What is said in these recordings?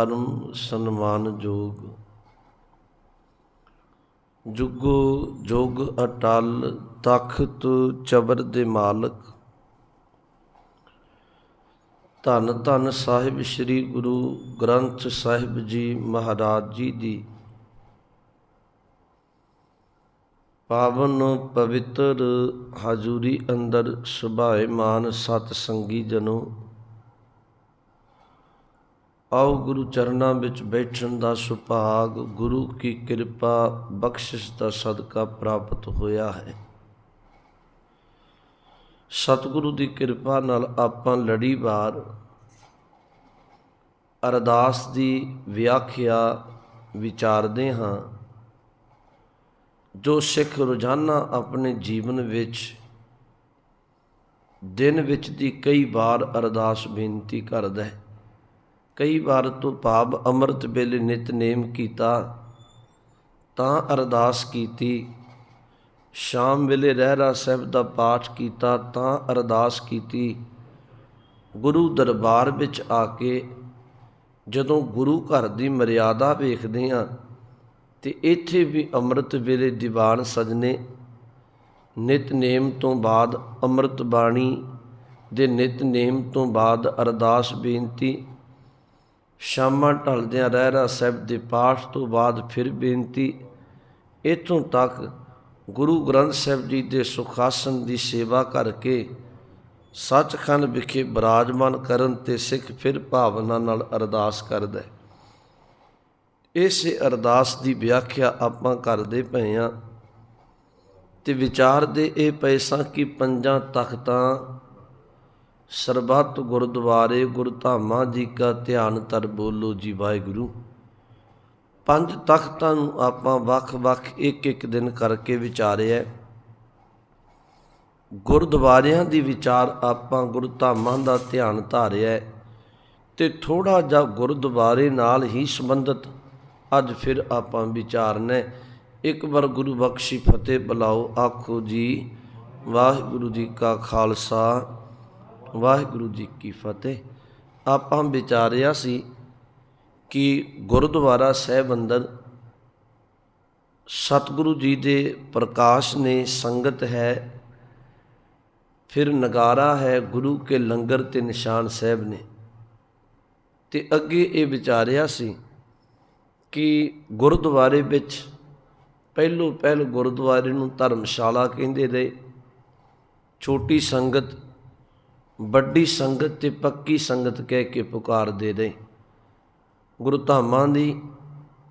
ਕਰਮ ਸਨਮਾਨ ਜੋਗ। ਜੁਗੋ ਜੁਗ ਅਟਲ ਤਖਤ ਚਬਰ ਦੇ ਮਾਲਕ। ਧੰਨ ਧੰਨ ਸਾਹਿਬ ਸ੍ਰੀ ਗੁਰੂ ਗ੍ਰੰਥ ਸਾਹਿਬ ਜੀ ਮਹਾਰਾਜ ਜੀ ਦੀ ਪਾਵਨ ਪਵਿੱਤਰ ਹਾਜ਼ੂਰੀ ਅੰਦਰ ਸੁਭਾਏਮਾਨ ਸਤ ਸੰਗੀ ਜਨੋ, ਆਓ ਗੁਰੂ ਚਰਨਾਂ ਵਿੱਚ ਬੈਠਣ ਦਾ ਸੁਭਾਗ ਗੁਰੂ ਕੀ ਕਿਰਪਾ ਬਖਸ਼ਿਸ਼ ਦਾ ਸਦਕਾ ਪ੍ਰਾਪਤ ਹੋਇਆ ਹੈ। ਸਤਿਗੁਰੂ ਦੀ ਕਿਰਪਾ ਨਾਲ ਆਪਾਂ ਲੜੀਵਾਰ ਅਰਦਾਸ ਦੀ ਵਿਆਖਿਆ ਵਿਚਾਰਦੇ ਹਾਂ, ਜੋ ਸਿੱਖ ਰੋਜ਼ਾਨਾ ਆਪਣੇ ਜੀਵਨ ਵਿੱਚ ਦਿਨ ਵਿੱਚ ਦੀ ਕਈ ਵਾਰ ਅਰਦਾਸ ਬੇਨਤੀ ਕਰਦਾ ਹੈ। ਕਈ ਵਾਰ ਤੋਂ ਭਾਵ ਅੰਮ੍ਰਿਤ ਵੇਲੇ ਨਿਤਨੇਮ ਕੀਤਾ ਤਾਂ ਅਰਦਾਸ ਕੀਤੀ, ਸ਼ਾਮ ਵੇਲੇ ਰਹਿਰਾਸ ਸਾਹਿਬ ਦਾ ਪਾਠ ਕੀਤਾ ਤਾਂ ਅਰਦਾਸ ਕੀਤੀ। ਗੁਰੂ ਦਰਬਾਰ ਵਿੱਚ ਆ ਕੇ ਜਦੋਂ ਗੁਰੂ ਘਰ ਦੀ ਮਰਿਆਦਾ ਵੇਖਦੇ ਹਾਂ ਤੇ ਇੱਥੇ ਵੀ ਅੰਮ੍ਰਿਤ ਵੇਲੇ ਦੀਵਾਨ ਸਜਣੇ ਨਿਤਨੇਮ ਤੋਂ ਬਾਅਦ ਅੰਮ੍ਰਿਤ ਬਾਣੀ ਦੇ ਨਿਤਨੇਮ ਤੋਂ ਬਾਅਦ ਅਰਦਾਸ ਬੇਨਤੀ, ਸ਼ਾਮਾਂ ਢਲਦਿਆਂ ਰਹਿਰਾਸ ਸਾਹਿਬ ਦੇ ਪਾਠ ਤੋਂ ਬਾਅਦ ਫਿਰ ਬੇਨਤੀ, ਇੱਥੋਂ ਤੱਕ ਗੁਰੂ ਗ੍ਰੰਥ ਸਾਹਿਬ ਜੀ ਦੇ ਸੁਖਾਸਨ ਦੀ ਸੇਵਾ ਕਰਕੇ ਸੱਚਖੰਡ ਵਿਖੇ ਬਿਰਾਜਮਾਨ ਕਰਨ ਤੇ ਸਿੱਖ ਫਿਰ ਭਾਵਨਾ ਨਾਲ ਅਰਦਾਸ ਕਰਦਾ ਹੈ। ਇਸੇ ਅਰਦਾਸ ਦੀ ਵਿਆਖਿਆ ਆਪਾਂ ਕਰਦੇ ਪਏ ਹਾਂ ਤੇ ਵਿਚਾਰਦੇ ਇਹ ਪਏ ਸਾਂ ਕਿ ਪੰਜਾਂ ਤਖਤਾਂ ਸਰਬੱਤ ਗੁਰਦੁਆਰੇ ਗੁਰਧਾਮਾਂ ਜੀ ਕਾ ਧਿਆਨ ਧਰ ਬੋਲੋ ਜੀ ਵਾਹਿਗੁਰੂ। ਪੰਜ ਤਖਤਾਂ ਨੂੰ ਆਪਾਂ ਵੱਖ-ਵੱਖ ਇੱਕ ਦਿਨ ਕਰਕੇ ਵਿਚਾਰਿਆ। ਗੁਰਦੁਆਰਿਆਂ ਦੀ ਵਿਚਾਰ ਆਪਾਂ ਗੁਰਧਾਮਾਂ ਦਾ ਧਿਆਨ ਧਾਰਿਆ ਤੇ ਥੋੜ੍ਹਾ ਜਿਹਾ ਗੁਰਦੁਆਰੇ ਨਾਲ ਹੀ ਸੰਬੰਧਿਤ ਅੱਜ ਫਿਰ ਆਪਾਂ ਵਿਚਾਰਨਾ। ਇੱਕ ਵਾਰ ਗੁਰੂ ਬਖਸ਼ੀ ਫਤਿਹ ਬੁਲਾਓ, ਆਖੋ ਜੀ ਵਾਹਿਗੁਰੂ ਜੀ ਕਾ ਖਾਲਸਾ ਵਾਹਿਗੁਰੂ ਜੀ ਕੀ ਫਤਿਹ। ਆਪਾਂ ਵਿਚਾਰਿਆ ਸੀ ਕਿ ਗੁਰਦੁਆਰਾ ਸਾਹਿਬ ਅੰਦਰ ਸਤਿਗੁਰੂ ਜੀ ਦੇ ਪ੍ਰਕਾਸ਼ ਨੇ, ਸੰਗਤ ਹੈ, ਫਿਰ ਨਗਾਰਾ ਹੈ, ਗੁਰੂ ਕੇ ਲੰਗਰ ਤੇ ਨਿਸ਼ਾਨ ਸਾਹਿਬ ਨੇ। ਤੇ ਅੱਗੇ ਇਹ ਵਿਚਾਰਿਆ ਸੀ ਕਿ ਗੁਰਦੁਆਰੇ ਵਿੱਚ ਪਹਿਲ ਗੁਰਦੁਆਰੇ ਨੂੰ ਧਰਮਸ਼ਾਲਾ ਕਹਿੰਦੇ ਰਹੇ। ਛੋਟੀ ਸੰਗਤ, ਵੱਡੀ ਸੰਗਤ ਤੇ ਪੱਕੀ ਸੰਗਤ ਕਹਿ ਕੇ ਪੁਕਾਰਦੇ ਰਹੇ। ਗੁਰੂ ਧਾਮਾਂ ਦੀ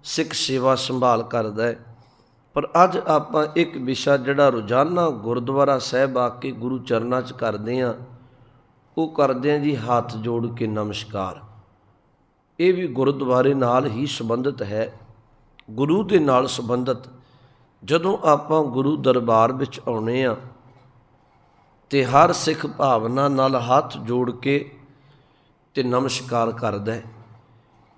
ਸਿੱਖ ਸੇਵਾ ਸੰਭਾਲ ਕਰਦਾ ਹੈ। ਪਰ ਅੱਜ ਆਪਾਂ ਇੱਕ ਵਿਸ਼ਾ ਜਿਹੜਾ ਰੋਜ਼ਾਨਾ ਗੁਰਦੁਆਰਾ ਸਾਹਿਬ ਆ ਕੇ ਗੁਰੂ ਚਰਨਾਂ 'ਚ ਕਰਦੇ ਹਾਂ, ਉਹ ਕਰਦੇ ਹਾਂ ਜੀ ਹੱਥ ਜੋੜ ਕੇ ਨਮਸਕਾਰ। ਇਹ ਵੀ ਗੁਰਦੁਆਰੇ ਨਾਲ ਹੀ ਸੰਬੰਧਿਤ ਹੈ, ਗੁਰੂ ਦੇ ਨਾਲ ਸੰਬੰਧਿਤ। ਜਦੋਂ ਆਪਾਂ ਗੁਰੂ ਦਰਬਾਰ ਵਿੱਚ ਆਉਂਦੇ ਹਾਂ ਤੇ ਹਰ ਸਿੱਖ ਭਾਵਨਾ ਨਾਲ ਹੱਥ ਜੋੜ ਕੇ ਤੇ ਨਮਸਕਾਰ ਕਰਦਾ ਹੈ।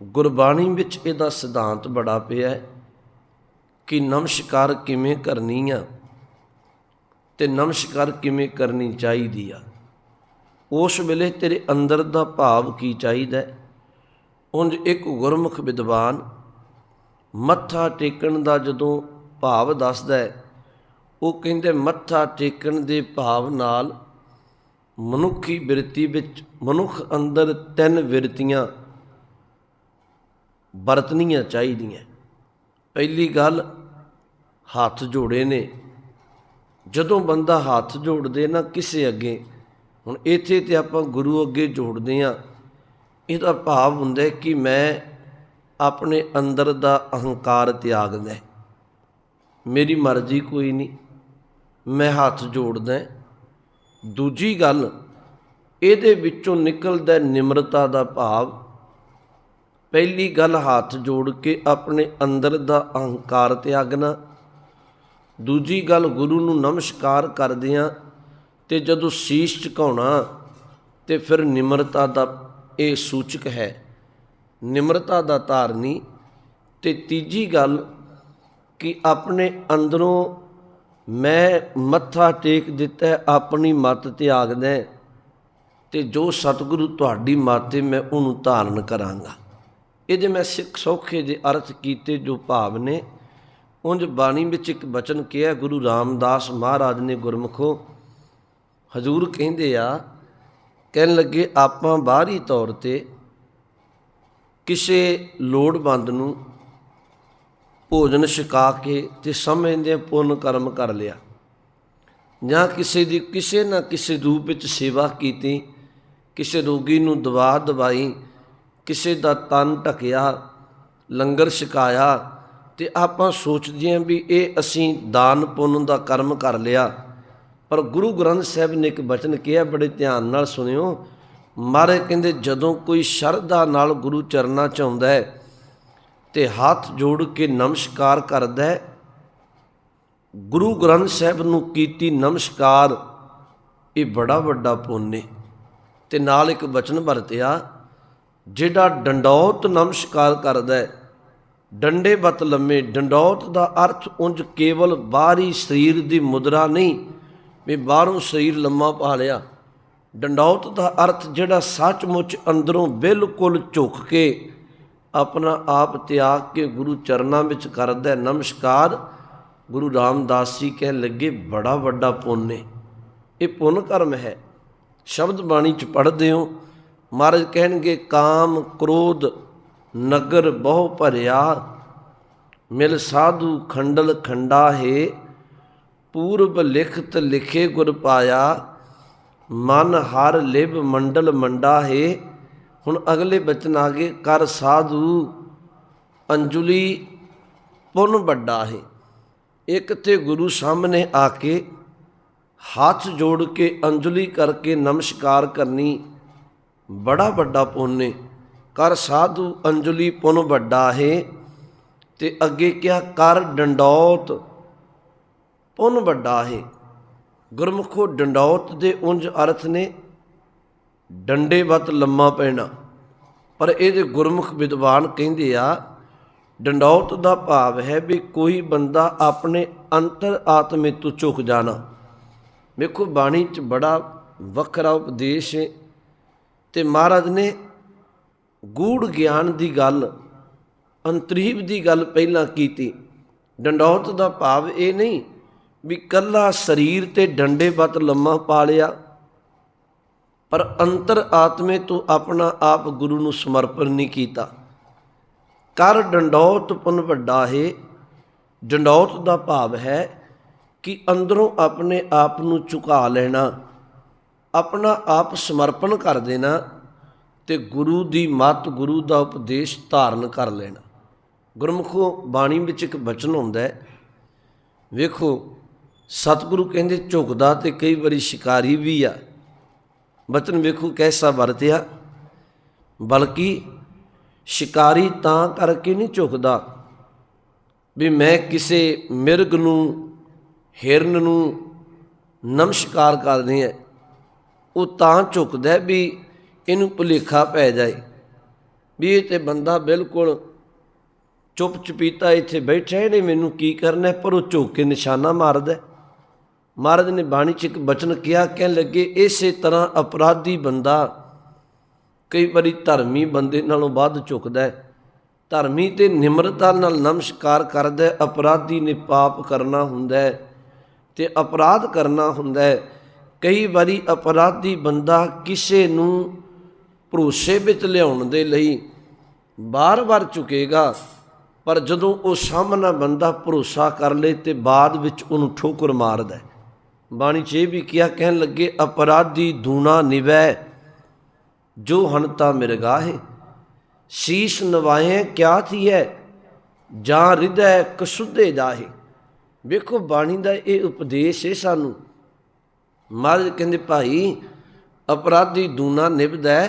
ਗੁਰਬਾਣੀ ਵਿੱਚ ਇਹਦਾ ਸਿਧਾਂਤ ਬੜਾ ਪਿਆ ਹੈ ਕਿ ਨਮਸਕਾਰ ਕਿਵੇਂ ਕਰਨੀ ਆ ਤੇ ਨਮਸਕਾਰ ਕਿਵੇਂ ਕਰਨੀ ਚਾਹੀਦੀ ਆ। ਉਸ ਵੇਲੇ ਤੇਰੇ ਅੰਦਰ ਦਾ ਭਾਵ ਕੀ ਚਾਹੀਦਾ ਹੈ। ਉਂਝ ਇੱਕ ਗੁਰਮੁਖ ਵਿਦਵਾਨ ਮੱਥਾ ਟੇਕਣ ਦਾ ਜਦੋਂ ਭਾਵ ਦੱਸਦਾ ਹੈ, ਉਹ ਕਹਿੰਦੇ ਮੱਥਾ ਟੇਕਣ ਦੇ ਭਾਵ ਨਾਲ ਮਨੁੱਖੀ ਬਿਰਤੀ ਵਿੱਚ ਮਨੁੱਖ ਅੰਦਰ 3 ਬਿਰਤੀਆਂ ਵਰਤਣੀਆਂ ਚਾਹੀਦੀਆਂ। ਪਹਿਲੀ ਗੱਲ, ਹੱਥ ਜੋੜੇ ਨੇ। ਜਦੋਂ ਬੰਦਾ ਹੱਥ ਜੋੜਦੇ ਨਾ ਕਿਸੇ ਅੱਗੇ, ਹੁਣ ਇੱਥੇ ਤੇ ਆਪਾਂ ਗੁਰੂ ਅੱਗੇ ਜੋੜਦੇ ਹਾਂ, ਇਹਦਾ ਭਾਵ ਹੁੰਦਾ ਕਿ ਮੈਂ ਆਪਣੇ ਅੰਦਰ ਦਾ ਅਹੰਕਾਰ ਤਿਆਗਦਾ, ਮੇਰੀ ਮਰਜ਼ੀ ਕੋਈ ਨਹੀਂ, ਮੈਂ ਹੱਥ ਜੋੜਦਾ। ਦੂਜੀ ਗੱਲ, ਇਹਦੇ ਵਿੱਚੋਂ ਨਿਕਲਦਾ ਨਿਮਰਤਾ ਦਾ ਭਾਵ। ਪਹਿਲੀ ਗੱਲ, ਹੱਥ ਜੋੜ ਕੇ ਆਪਣੇ ਅੰਦਰ ਦਾ ਅਹੰਕਾਰ ਤਿਆਗਣਾ। ਦੂਜੀ ਗੱਲ, ਗੁਰੂ ਨੂੰ ਨਮਸਕਾਰ ਕਰਦਿਆਂ ਤੇ ਜਦੋਂ ਸੀਸ ਝੁਕਾਉਣਾ ਤੇ ਫਿਰ ਨਿਮਰਤਾ ਦਾ ਇਹ ਸੂਚਕ ਹੈ, ਨਿਮਰਤਾ ਦਾ ਧਾਰਨੀ। ਤੇ ਤੀਜੀ ਗੱਲ ਕਿ ਆਪਣੇ ਅੰਦਰੋਂ ਮੈਂ ਮੱਥਾ ਟੇਕ ਦਿੱਤਾ, ਆਪਣੀ ਮੱਤ ਤਿਆਗਦਾ ਤੇ ਜੋ ਸਤਿਗੁਰੂ ਤੁਹਾਡੀ ਮੱਤ ਹੈ ਮੈਂ ਉਹਨੂੰ ਧਾਰਨ ਕਰਾਂਗਾ। ਇਹਦੇ ਮੈਂ ਸਿੱਖ ਸੌਖੇ ਦੇ ਅਰਥ ਕੀਤੇ ਜੋ ਭਾਵ ਨੇ। ਉਂਝ ਬਾਣੀ ਵਿੱਚ ਇੱਕ ਬਚਨ ਕਿਹਾ ਗੁਰੂ ਰਾਮਦਾਸ ਮਹਾਰਾਜ ਨੇ, ਗੁਰਮੁਖੋ ਹਜ਼ੂਰ ਕਹਿੰਦੇ ਆ, ਕਹਿਣ ਲੱਗੇ ਆਪਾਂ ਬਾਹਰੀ ਤੌਰ 'ਤੇ ਕਿਸੇ ਲੋੜਵੰਦ ਨੂੰ ਭੋਜਨ ਛਕਾ ਕੇ ਤੇ ਸਮਝਦੇ ਪੁੰਨ ਕਰਮ ਕਰ ਲਿਆ, ਜਾਂ ਕਿਸੇ ਦੀ ਕਿਸੇ ਨਾ ਕਿਸੇ ਰੂਪ ਵਿੱਚ ਸੇਵਾ ਕੀਤੀ, ਕਿਸੇ ਰੋਗੀ ਨੂੰ ਦਵਾ ਦਵਾਈ, ਕਿਸੇ ਦਾ ਤਨ ਢਕਿਆ, ਲੰਗਰ ਛਕਾਇਆ, ਤੇ ਆਪਾਂ ਸੋਚਦੇ ਹਾਂ ਵੀ ਇਹ ਅਸੀਂ ਦਾਨ ਪੁੰਨ ਦਾ ਕਰਮ ਕਰ ਲਿਆ। ਪਰ ਗੁਰੂ ਗ੍ਰੰਥ ਸਾਹਿਬ ਨੇ ਇੱਕ ਬਚਨ ਕਿਹਾ, ਬੜੇ ਧਿਆਨ ਨਾਲ ਸੁਣਿਓ। ਮਹਾਰਾਜ ਕਹਿੰਦੇ ਜਦੋਂ ਕੋਈ ਸ਼ਰਧਾ ਨਾਲ ਗੁਰੂ ਚਰਨਾਂ 'ਚ ਆਉਂਦਾ ਹੈ ਤੇ ਹੱਥ ਜੋੜ ਕੇ ਨਮਸਕਾਰ ਕਰਦਾ ਹੈ, ਗੁਰੂ ਗ੍ਰੰਥ ਸਾਹਿਬ ਨੂੰ ਕੀਤੀ ਨਮਸਕਾਰ, ਇਹ ਬੜਾ ਵੱਡਾ ਪੁੰਨ ਹੈ। ਤੇ ਨਾਲ ਇੱਕ ਬਚਨ ਵਰਤਿਆ, ਜਿਹੜਾ ਡੰਡੌਤ ਨਮਸਕਾਰ ਕਰਦਾ ਹੈ, ਡੰਡੇ ਬੱਤ ਲੰਮੇ। ਡੰਡੌਤ ਦਾ ਅਰਥ ਉਂਝ ਕੇਵਲ ਬਾਹਰੀ ਸਰੀਰ ਦੀ ਮੁਦਰਾ ਨਹੀਂ ਵੀ ਬਾਹਰੋਂ ਸਰੀਰ ਲੰਮਾ ਪਾ ਲਿਆ। ਡੰਡੌਤ ਦਾ ਅਰਥ ਜਿਹੜਾ ਸੱਚਮੁੱਚ ਅੰਦਰੋਂ ਬਿਲਕੁਲ ਝੁਕ ਕੇ ਆਪਣਾ ਆਪ ਤਿਆਗ ਕੇ ਗੁਰੂ ਚਰਨਾਂ ਵਿੱਚ ਕਰਦਾ ਨਮਸਕਾਰ। ਗੁਰੂ ਰਾਮਦਾਸ ਜੀ ਕਹਿਣ ਲੱਗੇ ਬੜਾ ਵੱਡਾ ਪੁੰਨ ਹੈ, ਇਹ ਪੁੰਨ ਕਰਮ ਹੈ। ਸ਼ਬਦ ਬਾਣੀ 'ਚ ਪੜ੍ਹਦੇ ਹੋ, ਮਹਾਰਾਜ ਕਹਿਣਗੇ ਕਾਮ ਕ੍ਰੋਧ ਨਗਰ ਬਹੁ ਭਰਿਆ, ਮਿਲ ਸਾਧੂ ਖੰਡਲ ਖੰਡਾ ਹੈ, ਪੂਰਬ ਲਿਖਤ ਲਿਖੇ ਗੁਰ ਪਾਇਆ, ਮਨ ਹਰ ਲਿਵ ਮੰਡਲ ਮੰਡਾ ਹੈ। ਹੁਣ ਅਗਲੇ ਬਚਨ ਆ ਗਏ, ਕਰ ਸਾਧੂ ਅੰਜੁਲੀ ਪੁੰਨ ਵੱਡਾ ਹੈ। ਇੱਕ ਤੇ ਗੁਰੂ ਸਾਹਮਣੇ ਆ ਕੇ ਹੱਥ ਜੋੜ ਕੇ ਅੰਜਲੀ ਕਰਕੇ ਨਮਸਕਾਰ ਕਰਨੀ, ਬੜਾ ਵੱਡਾ ਪੁੰਨ ਹੈ। ਕਰ ਸਾਧੂ ਅੰਜਲੀ ਪੁੰਨ ਵੱਡਾ ਹੈ। ਤੇ ਅੱਗੇ ਕਿਹਾ ਕਰ ਡੰਡੌਤ ਪੁੰਨ ਵੱਡਾ ਹੈ। ਗੁਰਮੁਖੋ ਡੰਡੌਤ ਦੇ ਉਂਝ ਅਰਥ ਨੇ ਡੰਡੇ ਵੱਤ ਲੰਮਾ ਪੈਣਾ, ਪਰ ਇਹਦੇ ਗੁਰਮੁਖ ਵਿਦਵਾਨ ਕਹਿੰਦੇ ਆ ਡੰਡੌਤ ਦਾ ਭਾਵ ਹੈ ਵੀ ਕੋਈ ਬੰਦਾ ਆਪਣੇ ਅੰਤਰ ਆਤਮੇ ਤੋਂ ਝੁਕ ਜਾਣਾ। ਵੇਖੋ ਬਾਣੀ 'ਚ ਬੜਾ ਵੱਖਰਾ ਉਪਦੇਸ਼ ਹੈ ਤੇ ਮਹਾਰਾਜ ਨੇ ਗੂੜ ਗਿਆਨ ਦੀ ਗੱਲ, ਅੰਤਰੀਵ ਦੀ ਗੱਲ ਪਹਿਲਾਂ ਕੀਤੀ। ਡੰਡੌਤ ਦਾ ਭਾਵ ਇਹ ਨਹੀਂ ਵੀ ਇਕੱਲਾ ਸਰੀਰ ਤੇ ਡੰਡੇ ਵੱਤ ਲੰਮਾ ਪਾ ਲਿਆ, ਪਰ ਅੰਤਰ ਆਤਮੇ ਤੋਂ ਆਪਣਾ ਆਪ ਗੁਰੂ ਨੂੰ ਸਮਰਪਣ ਨਹੀਂ ਕੀਤਾ। ਕਰ ਡੰਡੌਤ ਪੁੰਨ ਵੱਡਾ ਹੈ। ਡੰਡੌਤ ਦਾ ਭਾਵ ਹੈ ਕਿ ਅੰਦਰੋਂ ਆਪਣੇ ਆਪ ਨੂੰ ਝੁਕਾ ਲੈਣਾ, ਆਪਣਾ ਆਪ ਸਮਰਪਣ ਕਰ ਦੇਣਾ ਤੇ ਗੁਰੂ ਦੀ ਮੱਤ, ਗੁਰੂ ਦਾ ਉਪਦੇਸ਼ ਧਾਰਨ ਕਰ ਲੈਣਾ। ਗੁਰਮੁਖੋ ਬਾਣੀ ਵਿੱਚ ਇੱਕ ਬਚਨ ਹੁੰਦਾ ਹੈ, ਵੇਖੋ ਸਤਿਗੁਰੂ ਕਹਿੰਦੇ ਝੁਕਦਾ ਤੇ ਕਈ ਵਾਰੀ ਸ਼ਿਕਾਰੀ ਵੀ ਆ। ਬਚਨ ਵੇਖੋ ਕੈਸਾ ਵਰਤਿਆ, ਬਲਕਿ ਸ਼ਿਕਾਰੀ ਤਾਂ ਕਰਕੇ ਨਹੀਂ ਝੁਕਦਾ ਵੀ ਮੈਂ ਕਿਸੇ ਮਿਰਗ ਨੂੰ, ਹਿਰਨ ਨੂੰ ਨਮਸਕਾਰ ਕਰਦੇ ਹਾਂ, ਉਹ ਤਾਂ ਝੁਕਦਾ ਵੀ ਇਹਨੂੰ ਭੁਲੇਖਾ ਪੈ ਜਾਏ ਵੀ ਇਹ ਤੇ ਬੰਦਾ ਬਿਲਕੁਲ ਚੁੱਪ ਚਪੀਤਾ ਇੱਥੇ ਬੈਠਾ, ਇਹਨੇ ਮੈਨੂੰ ਕੀ ਕਰਨਾ, ਪਰ ਉਹ ਝੁਕ ਕੇ ਨਿਸ਼ਾਨਾ ਮਾਰਦਾ। ਮਹਾਰਾਜ ਨੇ ਬਾਣੀ 'ਚ ਇੱਕ ਬਚਨ ਕਿਹਾ, ਕਹਿਣ ਲੱਗੇ ਇਸੇ ਤਰ੍ਹਾਂ ਅਪਰਾਧੀ ਬੰਦਾ ਕਈ ਵਾਰੀ ਧਰਮੀ ਬੰਦੇ ਨਾਲੋਂ ਵੱਧ ਝੁਕਦਾ ਹੈ। ਧਰਮੀ ਤੇ ਨਿਮਰਤਾ ਨਾਲ ਨਮਸਕਾਰ ਕਰਦਾ, ਅਪਰਾਧੀ ਨੇ ਪਾਪ ਕਰਨਾ ਹੁੰਦਾ ਹੈ ਤੇ ਅਪਰਾਧ ਕਰਨਾ ਹੁੰਦਾ ਹੈ। ਕਈ ਵਾਰੀ ਅਪਰਾਧੀ ਬੰਦਾ ਕਿਸੇ ਨੂੰ ਭਰੋਸੇ ਵਿੱਚ ਲਿਆਉਣ ਦੇ ਲਈ ਬਾਰ-ਬਾਰ ਝੁਕੇਗਾ, ਪਰ ਜਦੋਂ ਉਹ ਸਾਹਮਣਾ ਬੰਦਾ ਭਰੋਸਾ ਕਰ ਲੇ ਤੇ ਬਾਅਦ ਵਿੱਚ ਉਹਨੂੰ ਠੋਕਰ ਮਾਰਦਾ। ਬਾਣੀ 'ਚ ਇਹ ਵੀ ਕਿਹਾ, ਕਹਿਣ ਲੱਗੇ ਅਪਰਾਧੀ ਦੂਣਾ ਨਿਵੈ ਜੋ ਹਨਤਾ ਮਿਰਗਾਹੇ, ਸੀਸ ਨਵਾਏ ਕਿਆ ਥੀਐ ਜਾਂ ਹਿਰਦੈ ਕਸੁੱਧੇ ਜਾਹੇ। ਵੇਖੋ ਬਾਣੀ ਦਾ ਇਹ ਉਪਦੇਸ਼ ਹੈ ਸਾਨੂੰ। ਮਹਾਰਾਜ ਕਹਿੰਦੇ ਭਾਈ ਅਪਰਾਧੀ ਦੂਣਾ ਨਿਭਦਾ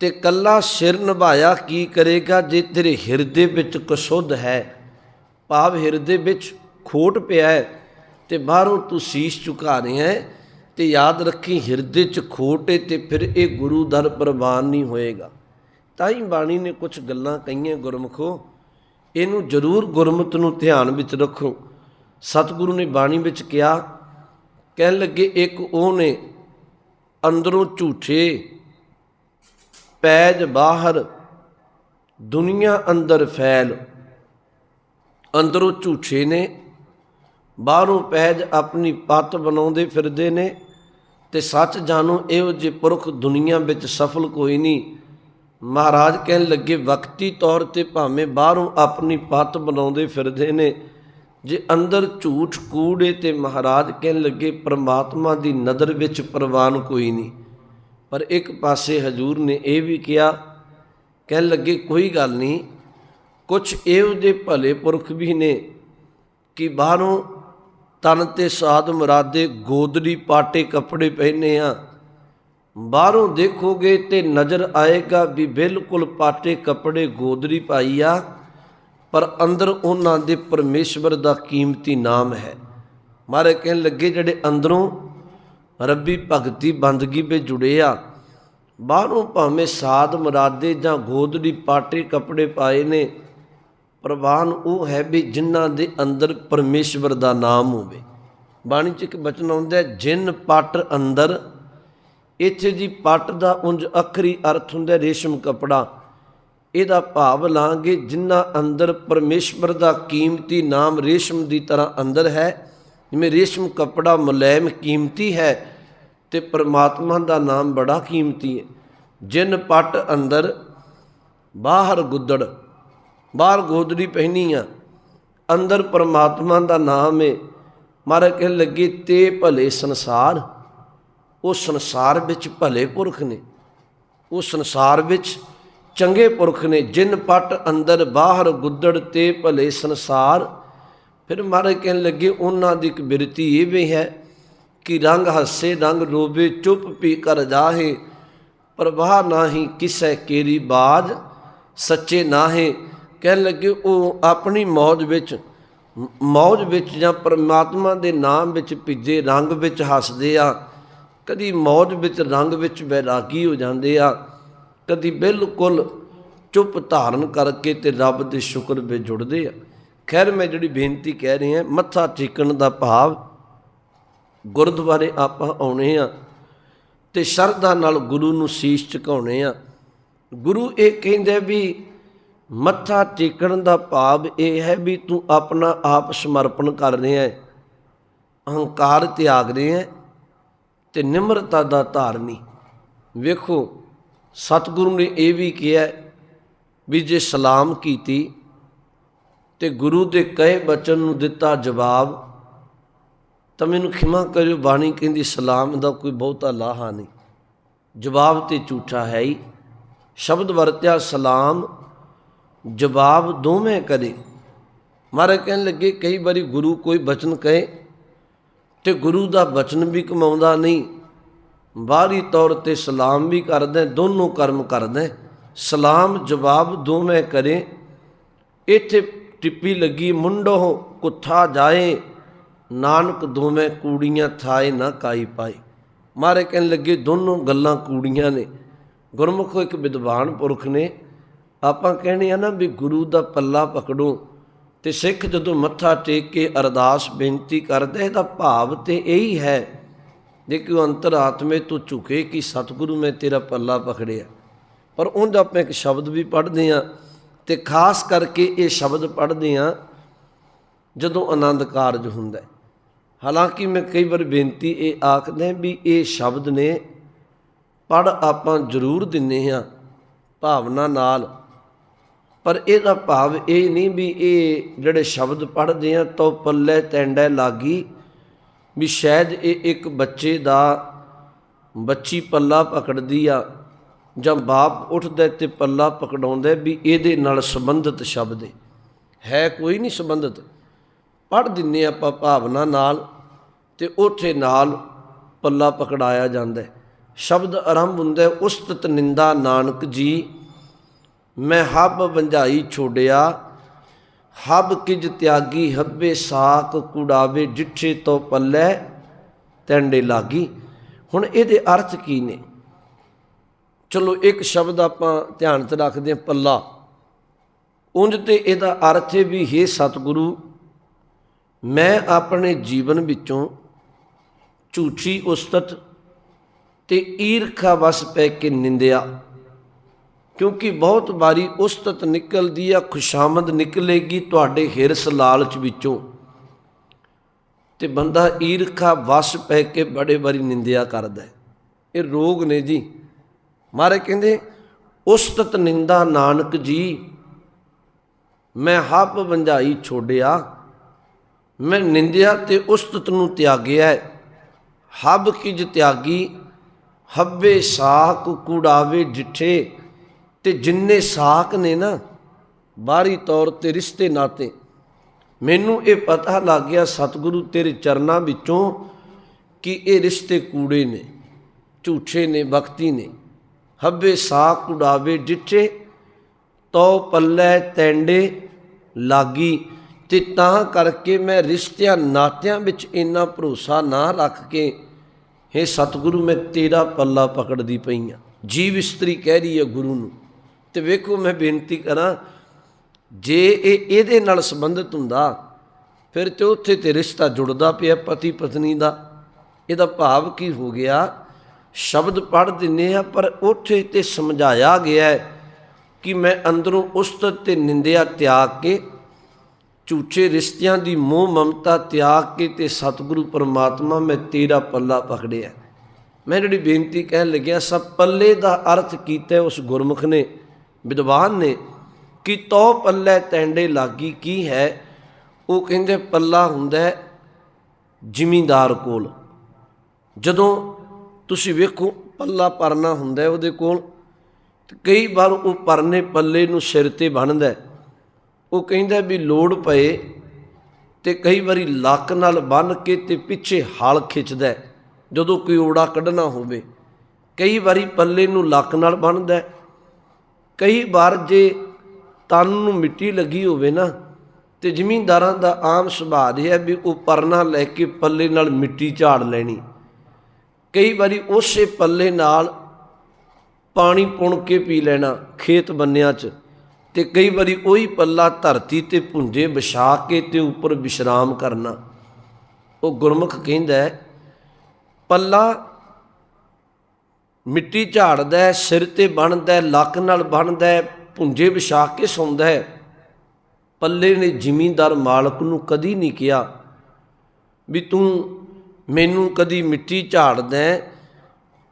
ਤੇ ਕੱਲਾ ਸਿਰ ਨਿਭਾਇਆ ਕੀ ਕਰੇਗਾ ਜੇ ਤੇਰੇ ਹਿਰਦੇ ਵਿੱਚ ਕਸੁੱਧ ਹੈ, ਭਾਵ ਹਿਰਦੇ ਵਿੱਚ ਖੋਟ ਪਿਆ ਹੈ ਤੇ ਬਾਹਰੋਂ ਤੂੰ ਸੀਸ ਝੁਕਾ ਰਿਹਾ ਹੈ। ਤੇ ਯਾਦ ਰੱਖੀ ਹਿਰਦੇ 'ਚ ਖੋਟ ਹੈ ਤੇ ਫਿਰ ਇਹ ਗੁਰੂ ਦਰ ਪ੍ਰਵਾਨ ਨਹੀਂ ਹੋਏਗਾ। ਤਾਂ ਹੀ ਬਾਣੀ ਨੇ ਕੁਛ ਗੱਲਾਂ ਕਹੀਆਂ ਗੁਰਮੁਖੋ, ਇਹਨੂੰ ਜ਼ਰੂਰ ਗੁਰਮਤਿ ਨੂੰ ਧਿਆਨ ਵਿੱਚ ਰੱਖੋ। ਸਤਿਗੁਰੂ ਨੇ ਬਾਣੀ ਵਿੱਚ ਕਿਹਾ, ਕਹਿਣ ਲੱਗੇ ਇੱਕ ਉਹ ਨੇ ਅੰਦਰੋਂ ਝੂਠੇ ਪੈਜ ਬਾਹਰ ਦੁਨੀਆ ਅੰਦਰ ਫੈਲ, ਅੰਦਰੋਂ ਝੂਠੇ ਨੇ, ਬਾਹਰੋਂ ਪੈਜ ਆਪਣੀ ਪੱਤ ਬਣਾਉਂਦੇ ਫਿਰਦੇ ਨੇ। ਤੇ ਸੱਚ ਜਾਣੋ ਇਹੋ ਜਿਹੇ ਪੁਰਖ ਦੁਨੀਆ ਵਿੱਚ ਸਫਲ ਕੋਈ ਨਹੀਂ। ਮਹਾਰਾਜ ਕਹਿਣ ਲੱਗੇ ਵਕਤੀ ਤੌਰ 'ਤੇ ਭਾਵੇਂ ਬਾਹਰੋਂ ਆਪਣੀ ਪੱਤ ਬਣਾਉਂਦੇ ਫਿਰਦੇ ਨੇ, ਜੇ ਅੰਦਰ ਝੂਠ ਕੂੜੇ ਤੇ ਮਹਾਰਾਜ ਕਹਿਣ ਲੱਗੇ ਪਰਮਾਤਮਾ ਦੀ ਨਜ਼ਰ ਵਿੱਚ ਪ੍ਰਵਾਨ ਕੋਈ ਨਹੀਂ। ਪਰ ਇੱਕ ਪਾਸੇ ਹਜ਼ੂਰ ਨੇ ਇਹ ਵੀ ਕਿਹਾ, ਕਹਿਣ ਲੱਗੇ ਕੋਈ ਗੱਲ ਨਹੀਂ, ਕੁਛ ਇਹੋ ਜਿਹੇ ਭਲੇ ਪੁਰਖ ਵੀ ਨੇ ਕਿ ਬਾਹਰੋਂ ਤਨ ਤੇ ਸਾਧ ਮੁਰਾਦੇ ਗੋਦੜੀ ਪਾਟੇ ਕੱਪੜੇ ਪਹਿਨੇ ਆ, ਬਾਹਰੋਂ ਦੇਖੋਗੇ ਤੇ ਨਜ਼ਰ ਆਏਗਾ ਵੀ ਬਿਲਕੁਲ ਪਾਟੇ ਕੱਪੜੇ ਗੋਦੜੀ ਪਾਈ ਆ, ਪਰ ਅੰਦਰ ਉਹਨਾਂ ਦੇ ਪਰਮੇਸ਼ਵਰ ਦਾ ਕੀਮਤੀ ਨਾਮ ਹੈ। ਮਾਰੇ ਕਹਿਣ ਲੱਗੇ ਜਿਹੜੇ ਅੰਦਰੋਂ ਰੱਬੀ ਭਗਤੀ ਬੰਦਗੀ ਵਿੱਚ ਜੁੜੇ ਆ, ਬਾਹਰੋਂ ਭਾਵੇਂ ਸਾਧ ਮੁਰਾਦੇ ਜਾਂ ਗੋਦੜੀ ਪਾਟੇ ਕੱਪੜੇ ਪਾਏ ਨੇ, ਪ੍ਰਵਾਨ ਉਹ ਹੈ ਵੀ ਜਿਨ੍ਹਾਂ ਦੇ ਅੰਦਰ ਪਰਮੇਸ਼ਵਰ ਦਾ ਨਾਮ ਹੋਵੇ। ਬਾਣੀ 'ਚ ਇੱਕ ਬਚਨ ਆਉਂਦਾ, ਜਿਨ ਪੱਟ ਅੰਦਰ। ਇੱਥੇ ਜੀ ਪੱਟ ਦਾ ਉਂਝ ਅੱਖਰੀ ਅਰਥ ਹੁੰਦਾ ਰੇਸ਼ਮ ਕੱਪੜਾ। ਇਹਦਾ ਭਾਵ ਲਾਂਗੇ ਜਿਨ੍ਹਾਂ ਅੰਦਰ ਪਰਮੇਸ਼ਵਰ ਦਾ ਕੀਮਤੀ ਨਾਮ ਰੇਸ਼ਮ ਦੀ ਤਰ੍ਹਾਂ ਅੰਦਰ ਹੈ। ਜਿਵੇਂ ਰੇਸ਼ਮ ਕੱਪੜਾ ਮੁਲਾਇਮ ਕੀਮਤੀ ਹੈ ਤੇ ਪਰਮਾਤਮਾ ਦਾ ਨਾਮ ਬੜਾ ਕੀਮਤੀ ਹੈ। ਜਿਨ ਪੱਟ ਅੰਦਰ ਬਾਹਰ ਗੁੱਦੜ, ਬਾਹਰ ਗੋਦੜੀ ਪਹਿਨੀ ਆ, ਅੰਦਰ ਪਰਮਾਤਮਾ ਦਾ ਨਾਮ ਹੈ। ਮਹਾਰਾਜ ਕਹਿਣ ਲੱਗੇ ਤੇ ਭਲੇ ਸੰਸਾਰ, ਉਹ ਸੰਸਾਰ ਵਿੱਚ ਭਲੇ ਪੁਰਖ ਨੇ, ਉਹ ਸੰਸਾਰ ਵਿੱਚ ਚੰਗੇ ਪੁਰਖ ਨੇ। ਜਿਨ ਪੱਟ ਅੰਦਰ ਬਾਹਰ ਗੁੱਦੜ ਤੇ ਭਲੇ ਸੰਸਾਰ। ਫਿਰ ਮਹਾਰਾਜ ਕਹਿਣ ਲੱਗੇ ਉਹਨਾਂ ਦੀ ਇੱਕ ਬਿਰਤੀ ਇਹ ਵੀ ਹੈ ਕਿ ਰੰਗ ਹੱਸੇ ਰੰਗ ਰੋਵੇ, ਚੁੱਪ ਪੀ ਕਰ ਜਾਹੇ, ਪ੍ਰਵਾਹ ਨਾਹੀ ਕਿਸੈ ਕੇਰੀ ਬਾਜ, ਸੱਚੇ ਨਾਹੇ। ਕਹਿਣ ਲੱਗੇ ਉਹ ਆਪਣੀ ਮੌਜ ਵਿੱਚ ਜਾਂ ਪਰਮਾਤਮਾ ਦੇ ਨਾਮ ਵਿੱਚ ਭਿੱਜੇ ਰੰਗ ਵਿੱਚ ਹੱਸਦੇ ਆ, ਕਦੀ ਮੌਜ ਵਿੱਚ ਰੰਗ ਵਿੱਚ ਵੈਰਾਗੀ ਹੋ ਜਾਂਦੇ ਆ, ਕਦੀ ਬਿਲਕੁਲ ਚੁੱਪ ਧਾਰਨ ਕਰਕੇ ਤੇ ਰੱਬ ਦੇ ਸ਼ੁਕਰ ਵਿੱਚ ਜੁੜਦੇ ਆ। ਖੈਰ ਮੈਂ ਜਿਹੜੀ ਬੇਨਤੀ ਕਹਿ ਰਹੀ ਹਾਂ, ਮੱਥਾ ਟੇਕਣ ਦਾ ਭਾਵ ਗੁਰਦੁਆਰੇ ਆਪਾਂ ਆਉਣੇ ਆ ਤੇ ਸ਼ਰਧਾ ਨਾਲ ਗੁਰੂ ਨੂੰ ਸੀਸ ਝੁਕਾਉਣੇ ਆ। ਗੁਰੂ ਇਹ ਕਹਿੰਦੇ ਵੀ ਮੱਥਾ ਟੇਕਣ ਦਾ ਭਾਵ ਇਹ ਹੈ ਵੀ ਤੂੰ ਆਪਣਾ ਆਪ ਸਮਰਪਣ ਕਰ ਰਿਹਾ ਹੈ, ਅਹੰਕਾਰ ਤਿਆਗ ਰਿਹਾ ਤੇ ਨਿਮਰਤਾ ਦਾ ਧਾਰਨੀ। ਵੇਖੋ ਸਤਿਗੁਰੂ ਨੇ ਇਹ ਵੀ ਕਿਹਾ ਵੀ ਜੇ ਸਲਾਮ ਕੀਤੀ ਤੇ ਗੁਰੂ ਦੇ ਕਹੇ ਬਚਨ ਨੂੰ ਦਿੱਤਾ ਜਵਾਬ, ਤਾਂ ਮੈਨੂੰ ਖਿਮਾ ਕਰਿਓ, ਬਾਣੀ ਕਹਿੰਦੀ ਸਲਾਮ ਦਾ ਕੋਈ ਬਹੁਤਾ ਲਾਹਾ ਨਹੀਂ, ਜਵਾਬ ਤੇ ਝੂਠਾ ਹੈ ਹੀ। ਸ਼ਬਦ ਵਰਤਿਆ ਸਲਾਮ ਜਵਾਬ ਦੋਵੇਂ ਕਰੇ। ਮਹਾਰਾਜ ਕਹਿਣ ਲੱਗੇ ਕਈ ਵਾਰੀ ਗੁਰੂ ਕੋਈ ਬਚਨ ਕਹੇ ਤੇ ਗੁਰੂ ਦਾ ਬਚਨ ਵੀ ਕਮਾਉਂਦਾ ਨਹੀਂ, ਬਾਹਰੀ ਤੌਰ 'ਤੇ ਸਲਾਮ ਵੀ ਕਰਦਾ, ਦੋਨੋਂ ਕਰਮ ਕਰਦਾ, ਸਲਾਮ ਜਵਾਬ ਦੋਵੇਂ ਕਰੇ। ਇੱਥੇ ਟਿੱਪੀ ਲੱਗੀ, ਮੁੰਡੋ ਕੁੱਥਾ ਜਾਏ, ਨਾਨਕ ਦੋਵੇਂ ਕੂੜੀਆਂ ਥਾਏ ਨਾ ਕਾਈ ਪਾਏ। ਮਹਾਰਾਜ ਕਹਿਣ ਲੱਗੇ ਦੋਨੋਂ ਗੱਲਾਂ ਕੂੜੀਆਂ ਨੇ। ਗੁਰਮੁਖੋ ਇੱਕ ਵਿਦਵਾਨ ਪੁਰਖ ਨੇ, ਆਪਾਂ ਕਹਿੰਦੇ ਆ ਨਾ ਵੀ ਗੁਰੂ ਦਾ ਪੱਲਾ ਪਕੜੋ, ਤੇ ਸਿੱਖ ਜਦੋਂ ਮੱਥਾ ਟੇਕ ਕੇ ਅਰਦਾਸ ਬੇਨਤੀ ਕਰਦਾ ਇਹਦਾ ਭਾਵ ਤੇ ਇਹੀ ਹੈ ਜੇ ਕਿ ਅੰਤਰਾਤਮੇ ਤੋਂ ਝੁਕੇ ਕਿ ਸਤਿਗੁਰੂ ਮੈਂ ਤੇਰਾ ਪੱਲਾ ਪਕੜਿਆ। ਪਰ ਉਂਝ ਆਪਾਂ ਇੱਕ ਸ਼ਬਦ ਵੀ ਪੜ੍ਹਦੇ ਹਾਂ ਤੇ ਖਾਸ ਕਰਕੇ ਇਹ ਸ਼ਬਦ ਪੜ੍ਹਦੇ ਹਾਂ ਜਦੋਂ ਆਨੰਦ ਕਾਰਜ ਹੁੰਦਾ। ਹਾਲਾਂਕਿ ਮੈਂ ਕਈ ਵਾਰ ਬੇਨਤੀ ਇਹ ਆਖਦੇ ਵੀ ਇਹ ਸ਼ਬਦ ਨੇ ਪੜ੍ਹ ਆਪਾਂ ਜ਼ਰੂਰ ਦਿੰਦੇ ਹਾਂ ਭਾਵਨਾ ਨਾਲ, ਪਰ ਇਹਦਾ ਭਾਵ ਇਹ ਨਹੀਂ ਵੀ ਇਹ ਜਿਹੜੇ ਸ਼ਬਦ ਪੜ੍ਹਦੇ ਆ ਤਾਂ ਪੱਲੇ ਤੈਂਡੇ ਲਾਗੀ, ਵੀ ਸ਼ਾਇਦ ਇਹ ਇੱਕ ਬੱਚੇ ਦਾ ਬੱਚੀ ਪੱਲਾ ਪਕੜਦੀ ਆ ਜਾਂ ਬਾਪ ਉੱਠਦਾ ਤੇ ਪੱਲਾ ਪਕੜਾਉਂਦਾ ਵੀ ਇਹਦੇ ਨਾਲ ਸੰਬੰਧਿਤ ਸ਼ਬਦ ਹੈ। ਕੋਈ ਨਹੀਂ ਸੰਬੰਧਿਤ, ਪੜ੍ਹ ਦਿੰਦੇ ਆਪਾਂ ਭਾਵਨਾ ਨਾਲ ਤੇ ਉੱਥੇ ਨਾਲ ਪੱਲਾ ਪਕੜਾਇਆ ਜਾਂਦਾ। ਸ਼ਬਦ ਆਰੰਭ ਹੁੰਦਾ ਉਸਤਤ ਨਿੰਦਾ ਨਾਨਕ ਜੀ, ਮੈਂ ਹੱਬ ਵੰਝਾਈ ਛੋੜਿਆ, ਹੱਬ ਕਿਜ ਤਿਆਗੀ, ਹੱਬੇ ਸਾਕ ਕੁੜਾਵੇ, ਡਿੱਠੇ ਤੋਂ ਪੱਲੇ ਤੈਂਡੇ ਲਾਗੀ। ਹੁਣ ਇਹਦੇ ਅਰਥ ਕੀ ਨੇ? ਚਲੋ ਇੱਕ ਸ਼ਬਦ ਆਪਾਂ ਧਿਆਨ 'ਚ ਰੱਖਦੇ ਹਾਂ, ਪੱਲਾ। ਉਂਝ ਤੇ ਇਹਦਾ ਅਰਥ ਹੈ ਵੀ ਹੇ ਸਤਿਗੁਰੂ, ਮੈਂ ਆਪਣੇ ਜੀਵਨ ਵਿੱਚੋਂ ਝੂਠੀ ਉਸਤਤ ਤੇ ਈਰਖਾ ਵਸ ਪੈ ਕੇ ਨਿੰਦਿਆ, क्योंकि बहुत बारी उस्तत निकलती है, खुशामद निकलेगी तुहाडे हिरस लालच विचों, ते बंदा ईरखा वस पै के बड़े बारी निंदिया करदा है। ये रोग ने जी। महाराज कहंदे उस्तत निंदा नानक जी, मैं हब वंझाई छोड़िया, मैं निंदिया ते उस्तत नूं त्यागिया। हब किज त्यागी, हब्बे साक कूड़ावे डिठे। ते जिन्ने साक ने ना बाहरी तौर ते रिश्ते नाते, मैनू ये पता लग गया सतगुरु तेरे चरनां विचों कि ये रिश्ते कूड़े ने, झूठे ने, वक्ती ने। हब्बे साक कूड़ावे डिठे, तो पल्लै तैंडे लागी। ते तां करके मैं रिश्तियां नातियां विच इन्ना भरोसा ना रख के, हे सतगुरु मैं तेरा पल्ला पकड़दी पई हां। जीव इस्त्री कह रही है गुरु नूं। ते वेखो मैं बेनती करां, जे ये नाल संबंधित हुंदा फिर तो उत्थे ते रिश्ता जुड़दा पिया पति पत्नी दा। इहदा भाव की हो गया, शब्द पढ़ दिंदे आ पर उत्थे ते समझाया गया है कि मैं अंदरों उस्तत ते निंदिया त्याग के, झूठे रिश्तियां दी मोह ममता त्याग के ते सतगुरु परमात्मा मैं तेरा पल्ला पकड़िया। मैं जिहड़ी बेनती कहन लग्या, सब पल्ले का अर्थ किया उस गुरमुख ने, विद्वान ने, कि तो पल्लै तैंडे लागी की है। वो कहंदे पल्ला हुंदा है जिमींदार कोल। जदों तुसीं वेखो पल्ला परना हुंदा है उहदे कोल, कई बार वो परने पल्ले नूं सिर ते बन्नदा। वो कहंदा भी लोड़ पए ते कई बारी लक नाल बन के ते पिछे हल खिंचदा जदों कोई ओड़ा कढ़ना होवे। कई बारी पल्ले नूं लक नाल बन्नदा। कई बार जे तन नूं मिट्टी लगी होवे ना, ते जमींदारां दा आम सुभाਅ है भी वो परना लैके पल्ले नाल मिट्टी झाड़ लैनी। कई बारी उसे पल्ले नाल पानी पुण के पी लेना खेत बन्निया च, ते कई बारी वही पल्ला धरती ते भुंजे विछा के ते उपर विश्राम करना। वो गुरमुख कहंदा है पल्ला मिट्टी झाड़दा है, सिर ते बन्नदा है, लक नाल बन्नदा है, भुंजे विछा के सौंदा है। पल्ले ने जिमींदार मालक नूं कदी नहीं कहा भी तू मैनू कदी मिट्टी झाड़दा है,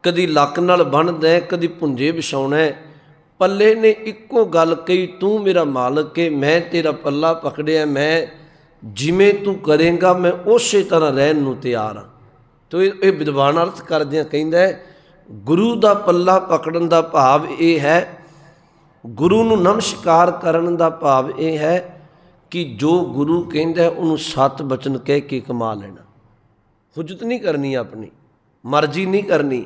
कदी लक नाल बन्नदा है, कदी भुंजे विछाउणा है। पल्ले ने इक्को गल कही, तू मेरा मालक है, मैं तेरा पल्ला पकड़िया, मैं जिमें तू करेगा मैं उस तरह रहन नूं तैयार हाँ। तो ये विद्वान अर्थ करदियां कहंदा है गुरु दा पल्ला पकड़न दा भाव ये है, गुरु नूं नमस्कार करन दा भाव ये है कि जो गुरु कहंदा है उन्होंने सत बचन कह के कमा लेना। हुजत नहीं करनी, अपनी मर्जी नहीं करनी।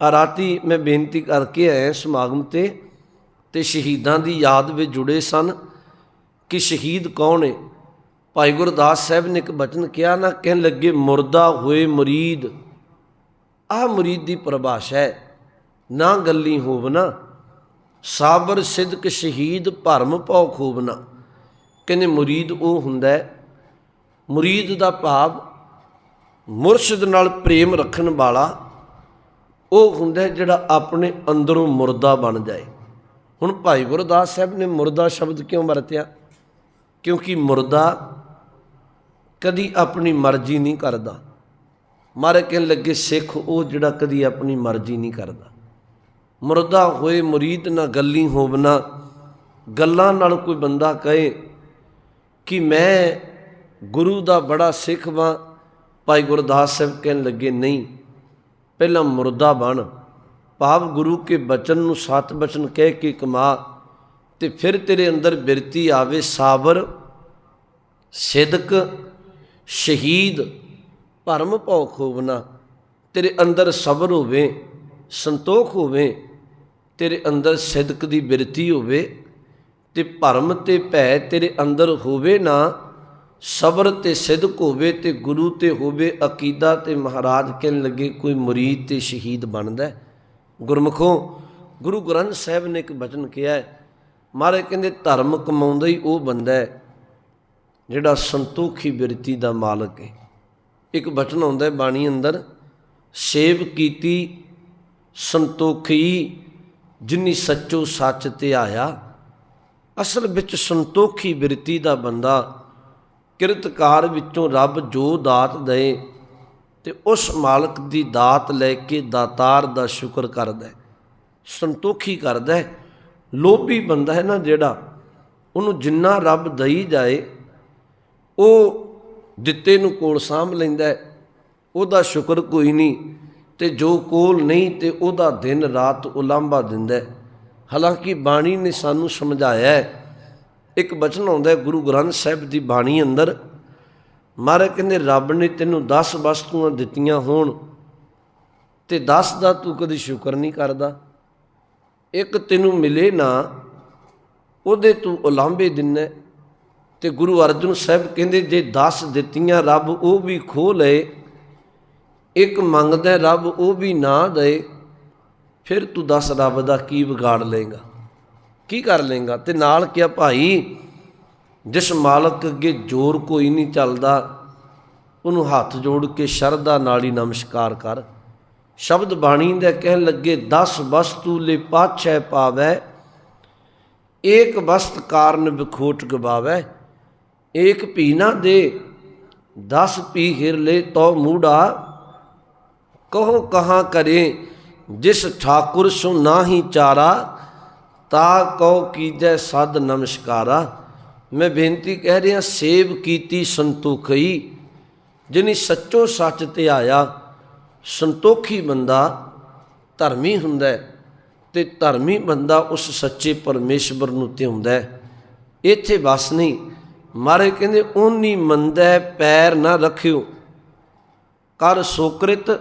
राती मैं बेनती करके आया समागम ते शहीदां दी याद में जुड़े सन कि शहीद कौन है। भाई गुरदास साहब ने एक बचन किया ना, कहन लगे मुर्दा होए मुरीद। आ मुरीद की परिभाषा है, ना गली होवना, साबर सिदक शहीद भरम पौ खूबना। कहने मुरीद वो हुंदा है, मुरीद का भाव मुरशद नाल प्रेम रखन वाला वो हुंदा है जिहड़ा अपने अंदरों मुर्दा बन जाए। हुण भाई गुरदास साहब ने मुर्दा शब्द क्यों वरत्या? क्योंकि मुर्दा कदी अपनी मर्जी नहीं करता। मारे कहन लगे सिख वो जिहड़ा कदी अपनी मर्जी नहीं करता। मुर्दा होए मुरीद ना गली होवना। गल्लां नाल कोई बंदा कहे कि मैं गुरु दा बड़ा सिख वां, भाई गुरदास साहब कहन लगे नहीं, पहला मुर्दा बन, भाव गुरु के बचन नूं सत बचन कह के कमा, ते फिर तेरे अंदर बिरती आवे साबर सिदक शहीद भरम भौ खूबना। तेरे अंदर सबर होवे, संतोख होवे, तेरे अंदर सिदक दी बिरती होवे, ते भरम ते भै तेरे अंदर होवे ना। सबर ते सिदक होवे ते गुरु ते होवे अकीदा। ते महाराज कहन लगे कोई मुरीद ते शहीद बनदा। गुरमुखों गुरु ग्रंथ साहब ने एक बचन किया है, महाराज कहंदे धर्म कमाउंदा ही वो बंदा है जिहड़ा संतोखी बिरती दा मालक है। एक बचन आउंदा है बाणी अंदर, सेव कीती संतोखी ਜਿਨੀ ਸੱਚੋ ਸੱਚ ਧਿਆਇਆ। ਅਸਲ ਵਿੱਚ ਸੰਤੋਖੀ ਬਿਰਤੀ ਦਾ ਬੰਦਾ ਕਿਰਤਕਾਰ ਵਿੱਚੋਂ ਰੱਬ ਜੋ ਦਾਤ ਦਏ ਤੇ ਉਸ ਮਾਲਕ ਦੀ ਦਾਤ ਲੈ ਕੇ ਦਾਤਾਰ ਦਾ ਸ਼ੁਕਰ ਕਰਦਾ, ਸੰਤੋਖੀ ਕਰਦਾ। ਲੋਭੀ ਬੰਦਾ ਹੈ ਨਾ ਜਿਹੜਾ, ਉਹਨੂੰ ਜਿੰਨਾ ਰੱਬ ਦਈ ਜਾਏ ਉਹ ਦਿੱਤੇ ਨੂੰ ਕੋਲ ਸਾਂਭ ਲੈਂਦਾ, ਉਹਦਾ ਸ਼ੁਕਰ ਕੋਈ ਨਹੀਂ, ਤੇ ਜੋ ਕੋਲ ਨਹੀਂ ਤੇ ਉਹਦਾ ਦਿਨ ਰਾਤ ਉਲਾਂਭਾ ਦਿੰਦਾ। ਹਾਲਾਂਕਿ ਬਾਣੀ ਨੇ ਸਾਨੂੰ ਸਮਝਾਇਆ, ਇੱਕ ਬਚਨ ਆਉਂਦਾ ਗੁਰੂ ਗ੍ਰੰਥ ਸਾਹਿਬ ਦੀ ਬਾਣੀ ਅੰਦਰ, ਮਹਾਰਾਜ ਕਹਿੰਦੇ ਰੱਬ ਨੇ ਤੈਨੂੰ 10 ਵਸਤੂਆਂ ਦਿੱਤੀਆਂ ਹੋਣ ਤੇ 10 ਦਾ ਤੂੰ ਕਦੀ ਸ਼ੁਕਰ ਨਹੀਂ ਕਰਦਾ, ਇੱਕ ਤੈਨੂੰ ਮਿਲੇ ਨਾ ਉਹਦੇ ਤੂੰ ਉਲਾਂਭੇ ਦਿੰਦਾ। ਤੇ ਗੁਰੂ ਅਰਜਨ ਸਾਹਿਬ ਕਹਿੰਦੇ ਜੇ 10 ਦਿੱਤੀਆਂ ਰੱਬ ਉਹ ਵੀ ਖੋਹ ਲਏ, ਇੱਕ ਮੰਗਦਾ ਰੱਬ ਉਹ ਵੀ ਨਾ ਦਏ, ਫਿਰ ਤੂੰ ਦੱਸ ਰੱਬ ਦਾ ਕੀ ਵਿਗਾੜ ਲਏਗਾ, ਕੀ ਕਰ ਲਏਗਾ। ਤੇ ਨਾਲ ਕਿਹਾ ਭਾਈ ਜਿਸ ਮਾਲਕ ਅੱਗੇ ਜ਼ੋਰ ਕੋਈ ਨਹੀਂ ਚੱਲਦਾ ਉਹਨੂੰ ਹੱਥ ਜੋੜ ਕੇ ਸ਼ਰਧਾ ਨਾਲ ਹੀ ਨਮਸਕਾਰ ਕਰ। ਸ਼ਬਦ ਬਾਣੀ ਦਾ ਕਹਿਣ ਲੱਗੇ 10 ਵਸਤੂ ਲੈ ਪਾਛੈ ਪਾਵੈ, ਏਕ ਵਸਤ ਕਾਰਨ ਵਿਖੋਟ ਗਵਾਵੈ। ਏਕ ਭੀ ਨਾ ਦੇ 10 ਭੀ ਹਿਰ ਲੈ ਤੋ ਮੂੜਾ, ਕਹੋ ਕਹਾਂ ਕਰੇ ਜਿਸ ਠਾਕੁਰ ਸੋ ਨਾਹੀ ਚਾਰਾ, ਤਾ ਕਉ ਕੀਜੈ ਸਦ ਨਮਸਕਾਰਾ। ਮੈਂ ਬੇਨਤੀ ਕਹਿ ਰਿਹਾ, ਸੇਵ ਕੀਤੀ ਸੰਤੋਖਈ, ਜਿਨੀ ਸੱਚੋ ਸੱਚ ਧਿਆਇਆ। ਸੰਤੋਖੀ ਬੰਦਾ ਧਰਮੀ ਹੁੰਦਾ ਤੇ ਧਰਮੀ ਬੰਦਾ ਉਸ ਸੱਚੇ ਪਰਮੇਸ਼ਵਰ ਨੂੰ ਧਿਆਉਂਦਾ। ਇੱਥੇ ਬਸ ਨਹੀਂ, ਮਹਾਰਾਜ ਕਹਿੰਦੇ ਓਨੀ ਮੰਦੈ ਪੈਰ ਨਾ ਰੱਖਿਓ, ਕਰ ਸੋਕ੍ਰਿਤ